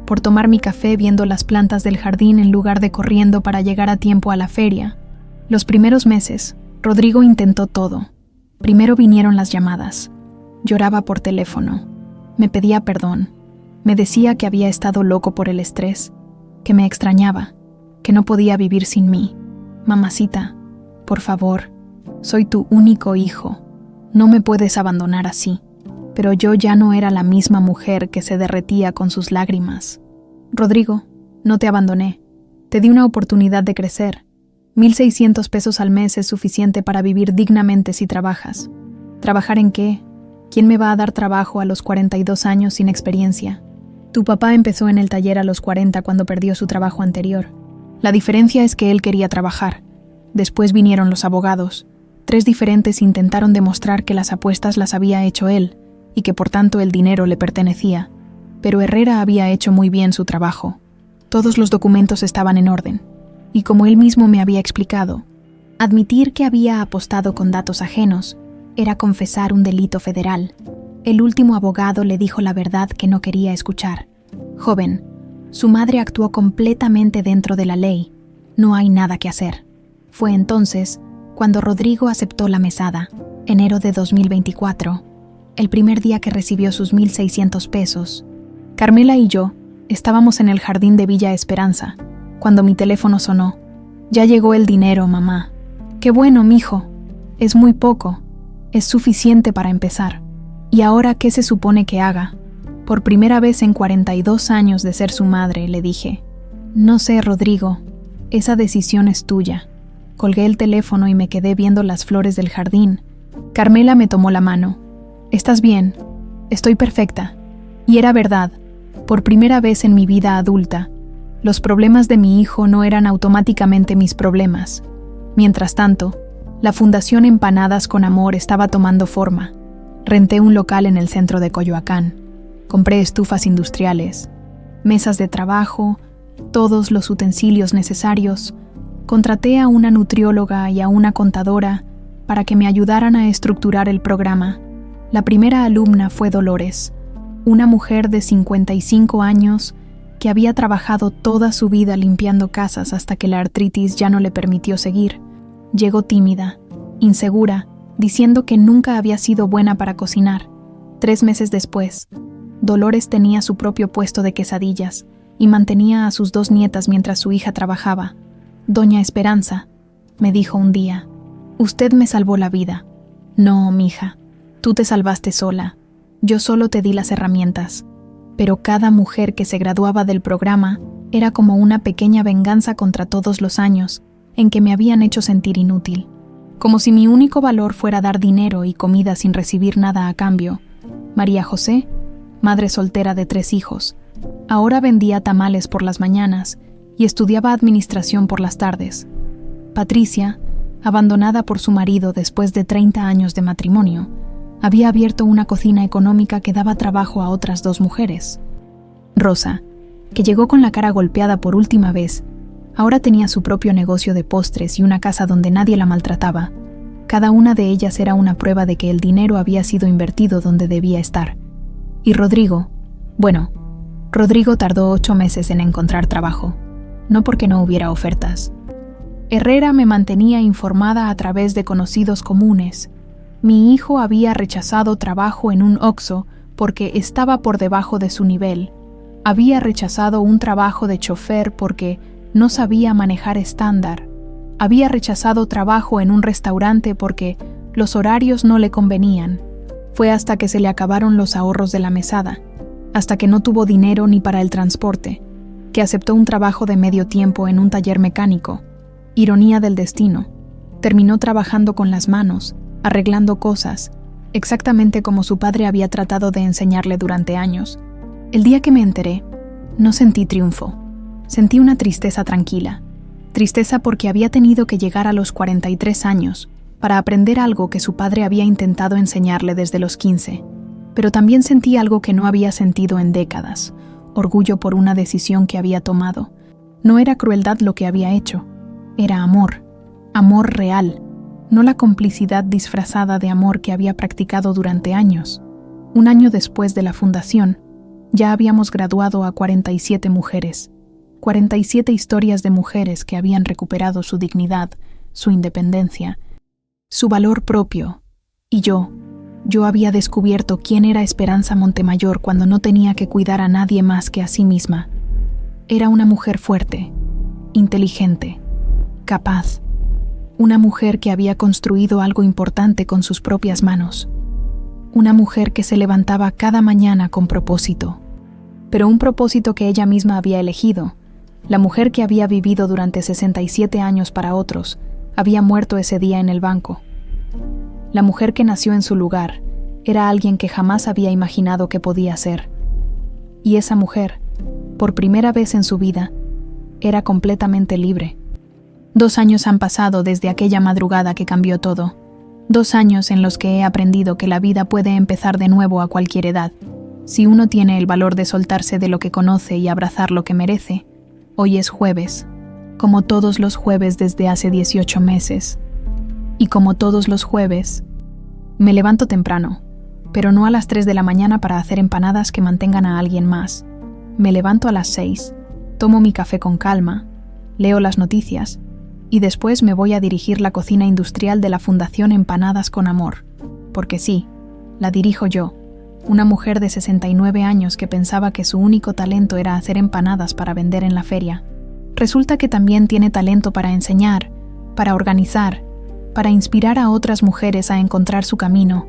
por tomar mi café viendo las plantas del jardín en lugar de corriendo para llegar a tiempo a la feria. Los primeros meses, Rodrigo intentó todo. Primero vinieron las llamadas. Lloraba por teléfono. Me pedía perdón. Me decía que había estado loco por el estrés, que me extrañaba, que no podía vivir sin mí. Mamacita, por favor, soy tu único hijo. No me puedes abandonar así. Pero yo ya no era la misma mujer que se derretía con sus lágrimas. Rodrigo, no te abandoné. Te di una oportunidad de crecer. 1,600 pesos al mes es suficiente para vivir dignamente si trabajas. ¿Trabajar en qué? ¿Quién me va a dar trabajo a los 42 años sin experiencia? Tu papá empezó en el taller a los 40 cuando perdió su trabajo anterior. La diferencia es que él quería trabajar. Después vinieron los abogados. 3 diferentes intentaron demostrar que las apuestas las había hecho él y que por tanto el dinero le pertenecía. Pero Herrera había hecho muy bien su trabajo. Todos los documentos estaban en orden. Y como él mismo me había explicado, admitir que había apostado con datos ajenos era confesar un delito federal. El último abogado le dijo la verdad que no quería escuchar. Joven, su madre actuó completamente dentro de la ley. No hay nada que hacer. Fue entonces cuando Rodrigo aceptó la mesada, enero de 2024, el primer día que recibió sus 1,600 pesos. Carmela y yo estábamos en el jardín de Villa Esperanza, cuando mi teléfono sonó. Ya llegó el dinero, mamá. Qué bueno, mijo. Es muy poco. Es suficiente para empezar. ¿Y ahora qué se supone que haga? Por primera vez en 42 años de ser su madre, le dije. No sé, Rodrigo. Esa decisión es tuya. Colgué el teléfono y me quedé viendo las flores del jardín. Carmela me tomó la mano. ¿Estás bien? Estoy perfecta. Y era verdad. Por primera vez en mi vida adulta, los problemas de mi hijo no eran automáticamente mis problemas. Mientras tanto, la Fundación Empanadas con Amor estaba tomando forma. Renté un local en el centro de Coyoacán. Compré estufas industriales, mesas de trabajo, todos los utensilios necesarios, Contraté a una nutrióloga y a una contadora para que me ayudaran a estructurar el programa. La primera alumna fue Dolores, una mujer de 55 años que había trabajado toda su vida limpiando casas hasta que la artritis ya no le permitió seguir. Llegó tímida, insegura, diciendo que nunca había sido buena para cocinar. 3 meses después, Dolores tenía su propio puesto de quesadillas y mantenía a sus 2 nietas mientras su hija trabajaba. «Doña Esperanza», me dijo un día, «usted me salvó la vida». «No, mija, tú te salvaste sola. Yo solo te di las herramientas». Pero cada mujer que se graduaba del programa era como una pequeña venganza contra todos los años en que me habían hecho sentir inútil. Como si mi único valor fuera dar dinero y comida sin recibir nada a cambio. María José, madre soltera de 3 hijos, ahora vendía tamales por las mañanas y estudiaba administración por las tardes. Patricia, abandonada por su marido después de 30 años de matrimonio, había abierto una cocina económica que daba trabajo a otras 2 mujeres. Rosa, que llegó con la cara golpeada por última vez, ahora tenía su propio negocio de postres y una casa donde nadie la maltrataba. Cada una de ellas era una prueba de que el dinero había sido invertido donde debía estar. Y Rodrigo tardó 8 meses en encontrar trabajo, no porque no hubiera ofertas. Herrera me mantenía informada a través de conocidos comunes. Mi hijo había rechazado trabajo en un Oxxo porque estaba por debajo de su nivel. Había rechazado un trabajo de chofer porque no sabía manejar estándar. Había rechazado trabajo en un restaurante porque los horarios no le convenían. Fue hasta que se le acabaron los ahorros de la mesada, hasta que no tuvo dinero ni para el transporte, que aceptó un trabajo de medio tiempo en un taller mecánico. Ironía del destino. Terminó trabajando con las manos, arreglando cosas, exactamente como su padre había tratado de enseñarle durante años. El día que me enteré, no sentí triunfo. Sentí una tristeza tranquila. Tristeza porque había tenido que llegar a los 43 años para aprender algo que su padre había intentado enseñarle desde los 15. Pero también sentí algo que no había sentido en décadas, orgullo por una decisión que había tomado. No era crueldad lo que había hecho, era amor, amor real, no la complicidad disfrazada de amor que había practicado durante años. 1 año después de la fundación, ya habíamos graduado a 47 mujeres, 47 historias de mujeres que habían recuperado su dignidad, su independencia, su valor propio. Y yo había descubierto quién era Esperanza Montemayor cuando no tenía que cuidar a nadie más que a sí misma. Era una mujer fuerte, inteligente, capaz. Una mujer que había construido algo importante con sus propias manos. Una mujer que se levantaba cada mañana con propósito. Pero un propósito que ella misma había elegido. La mujer que había vivido durante 67 años para otros, había muerto ese día en el banco. La mujer que nació en su lugar era alguien que jamás había imaginado que podía ser. Y esa mujer, por primera vez en su vida, era completamente libre. 2 años han pasado desde aquella madrugada que cambió todo. 2 años en los que he aprendido que la vida puede empezar de nuevo a cualquier edad, si uno tiene el valor de soltarse de lo que conoce y abrazar lo que merece. Hoy es jueves, como todos los jueves desde hace 18 meses. Y como todos los jueves, me levanto temprano, pero no a las 3 de la mañana para hacer empanadas que mantengan a alguien más. Me levanto a las 6, tomo mi café con calma, leo las noticias, y después me voy a dirigir la cocina industrial de la Fundación Empanadas con Amor. Porque sí, la dirijo yo, una mujer de 69 años que pensaba que su único talento era hacer empanadas para vender en la feria. Resulta que también tiene talento para enseñar, para organizar, para inspirar a otras mujeres a encontrar su camino.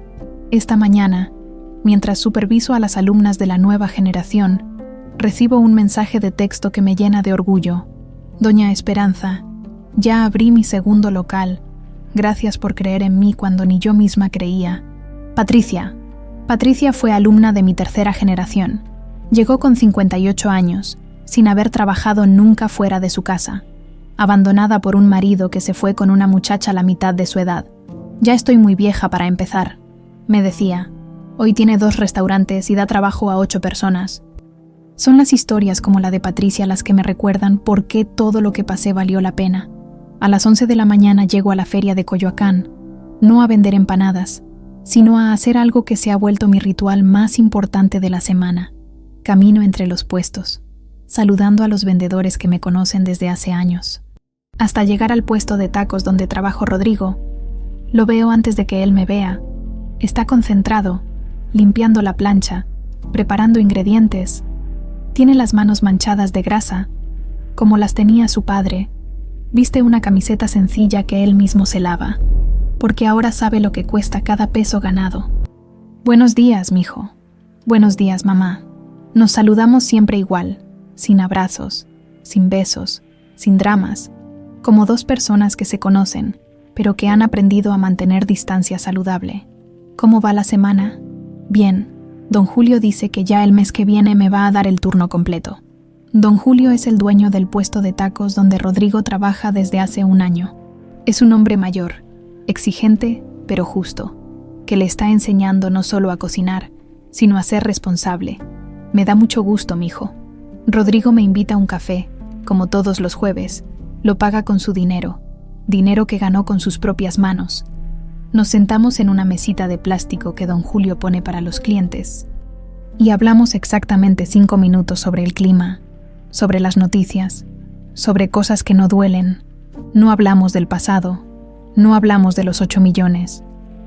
Esta mañana, mientras superviso a las alumnas de la nueva generación, recibo un mensaje de texto que me llena de orgullo. Doña Esperanza, ya abrí mi segundo local. Gracias por creer en mí cuando ni yo misma creía. Patricia fue alumna de mi 3ª generación. Llegó con 58 años, sin haber trabajado nunca fuera de su casa, abandonada por un marido que se fue con una muchacha a la mitad de su edad. Ya estoy muy vieja para empezar, me decía. Hoy tiene 2 restaurantes y da trabajo a 8 personas. Son las historias como la de Patricia las que me recuerdan por qué todo lo que pasé valió la pena. A las 11 de la mañana llego a la feria de Coyoacán, no a vender empanadas, sino a hacer algo que se ha vuelto mi ritual más importante de la semana. Camino entre los puestos, saludando a los vendedores que me conocen desde hace años. Hasta llegar al puesto de tacos donde trabaja Rodrigo, lo veo antes de que él me vea. Está concentrado, limpiando la plancha, preparando ingredientes. Tiene las manos manchadas de grasa, como las tenía su padre. Viste una camiseta sencilla que él mismo se lava, porque ahora sabe lo que cuesta cada peso ganado. Buenos días, mijo. Buenos días, mamá. Nos saludamos siempre igual, sin abrazos, sin besos, sin dramas, como dos personas que se conocen, pero que han aprendido a mantener distancia saludable. ¿Cómo va la semana? Bien. Don Julio dice que ya el mes que viene me va a dar el turno completo. Don Julio es el dueño del puesto de tacos donde Rodrigo trabaja desde hace un año. Es un hombre mayor, exigente, pero justo, que le está enseñando no solo a cocinar, sino a ser responsable. Me da mucho gusto, mijo. Rodrigo me invita a un café, como todos los jueves. Lo paga con su dinero que ganó con sus propias manos. Nos sentamos en una mesita de plástico que don Julio pone para los clientes y hablamos exactamente 5 minutos sobre el clima, sobre las noticias, sobre cosas que no duelen. No hablamos del pasado, no hablamos de los 8 millones,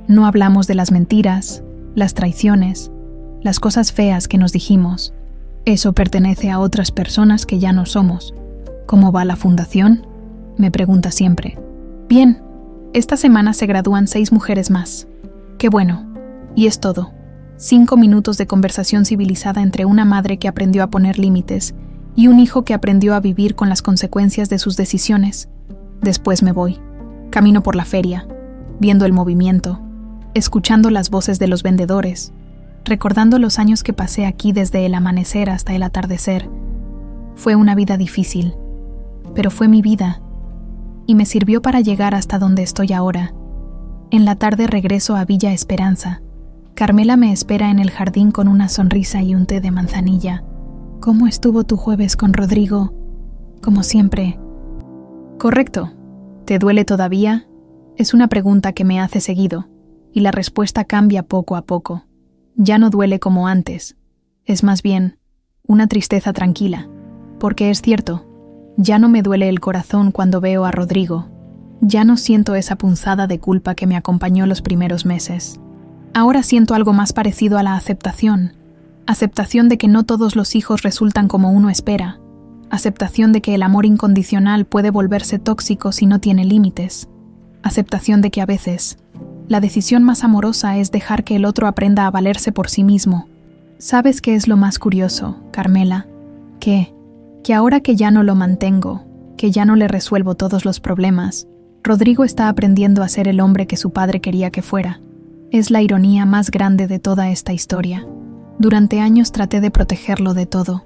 no hablamos de las mentiras, las traiciones, las cosas feas que nos dijimos. Eso pertenece a otras personas que ya no somos. ¿Cómo va la fundación?, me pregunta siempre. Bien, esta semana se gradúan 6 mujeres más. Qué bueno. Y es todo. 5 minutos de conversación civilizada entre una madre que aprendió a poner límites y un hijo que aprendió a vivir con las consecuencias de sus decisiones. Después me voy. Camino por la feria, viendo el movimiento, escuchando las voces de los vendedores, recordando los años que pasé aquí desde el amanecer hasta el atardecer. Fue una vida difícil, pero fue mi vida, y me sirvió para llegar hasta donde estoy ahora. En la tarde regreso a Villa Esperanza. Carmela me espera en el jardín con una sonrisa y un té de manzanilla. ¿Cómo estuvo tu jueves con Rodrigo? Como siempre. Correcto. ¿Te duele todavía? Es una pregunta que me hace seguido, y la respuesta cambia poco a poco. Ya no duele como antes. Es más bien una tristeza tranquila, porque es cierto, ya no me duele el corazón cuando veo a Rodrigo. Ya no siento esa punzada de culpa que me acompañó los primeros meses. Ahora siento algo más parecido a la aceptación. Aceptación de que no todos los hijos resultan como uno espera. Aceptación de que el amor incondicional puede volverse tóxico si no tiene límites. Aceptación de que a veces la decisión más amorosa es dejar que el otro aprenda a valerse por sí mismo. ¿Sabes qué es lo más curioso, Carmela? Que ahora que ya no lo mantengo, que ya no le resuelvo todos los problemas, Rodrigo está aprendiendo a ser el hombre que su padre quería que fuera. Es la ironía más grande de toda esta historia. Durante años traté de protegerlo de todo,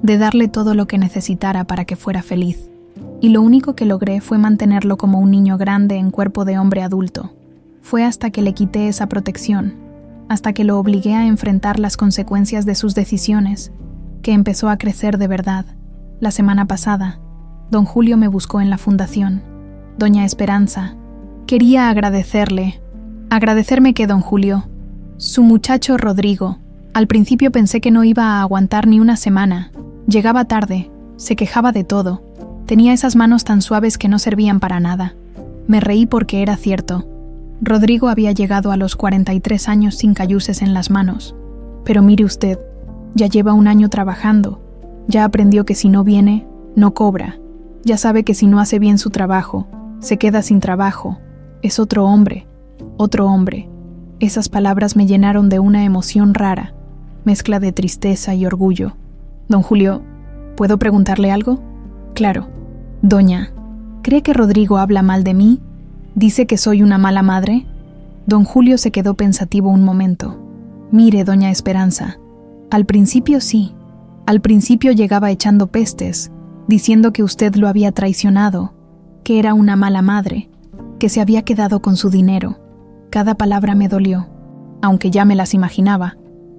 de darle todo lo que necesitara para que fuera feliz. Y lo único que logré fue mantenerlo como un niño grande en cuerpo de hombre adulto. Fue hasta que le quité esa protección, hasta que lo obligué a enfrentar las consecuencias de sus decisiones, que empezó a crecer de verdad. La semana pasada, don Julio me buscó en la fundación. Doña Esperanza, quería agradecerme que don Julio, su muchacho Rodrigo, al principio pensé que no iba a aguantar ni una semana. Llegaba tarde, se quejaba de todo, tenía esas manos tan suaves que no servían para nada. Me reí porque era cierto. Rodrigo había llegado a los 43 años sin cayuces en las manos. Pero mire usted, ya lleva un año trabajando. Ya aprendió que si no viene, no cobra. Ya sabe que si no hace bien su trabajo, se queda sin trabajo. Es otro hombre, otro hombre. Esas palabras me llenaron de una emoción rara, mezcla de tristeza y orgullo. Don Julio, ¿puedo preguntarle algo? Claro. Doña, ¿cree que Rodrigo habla mal de mí? ¿Dice que soy una mala madre? Don Julio se quedó pensativo un momento. Mire, doña Esperanza, al principio sí. Al principio llegaba echando pestes, diciendo que usted lo había traicionado, que era una mala madre, que se había quedado con su dinero. Cada palabra me dolió, aunque ya me las imaginaba.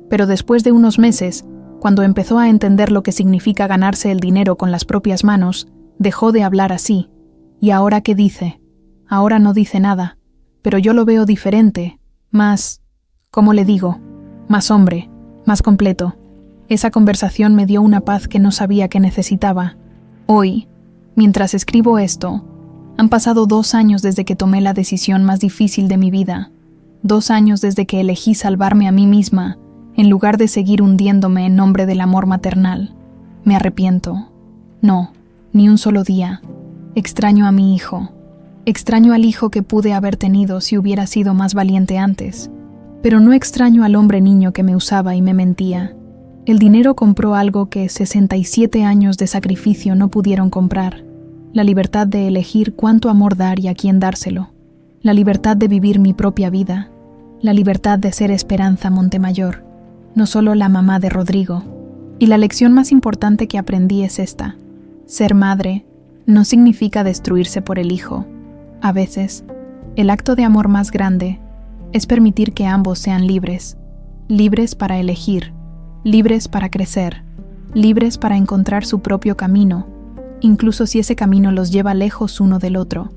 Pero después de unos meses, cuando empezó a entender lo que significa ganarse el dinero con las propias manos, dejó de hablar así. ¿Y ahora qué dice? Ahora no dice nada, pero yo lo veo diferente, más, ¿cómo le digo? Más hombre, más completo. Esa conversación me dio una paz que no sabía que necesitaba. Hoy, mientras escribo esto, han pasado 2 años desde que tomé la decisión más difícil de mi vida. 2 años desde que elegí salvarme a mí misma, en lugar de seguir hundiéndome en nombre del amor maternal. Me arrepiento. No, ni un solo día. Extraño a mi hijo. Extraño al hijo que pude haber tenido si hubiera sido más valiente antes. Pero no extraño al hombre niño que me usaba y me mentía. El dinero compró algo que 67 años de sacrificio no pudieron comprar. La libertad de elegir cuánto amor dar y a quién dárselo. La libertad de vivir mi propia vida. La libertad de ser Esperanza Montemayor, no solo la mamá de Rodrigo. Y la lección más importante que aprendí es esta. Ser madre no significa destruirse por el hijo. A veces, el acto de amor más grande es permitir que ambos sean libres. Libres para elegir, libres para crecer, libres para encontrar su propio camino, incluso si ese camino los lleva lejos uno del otro.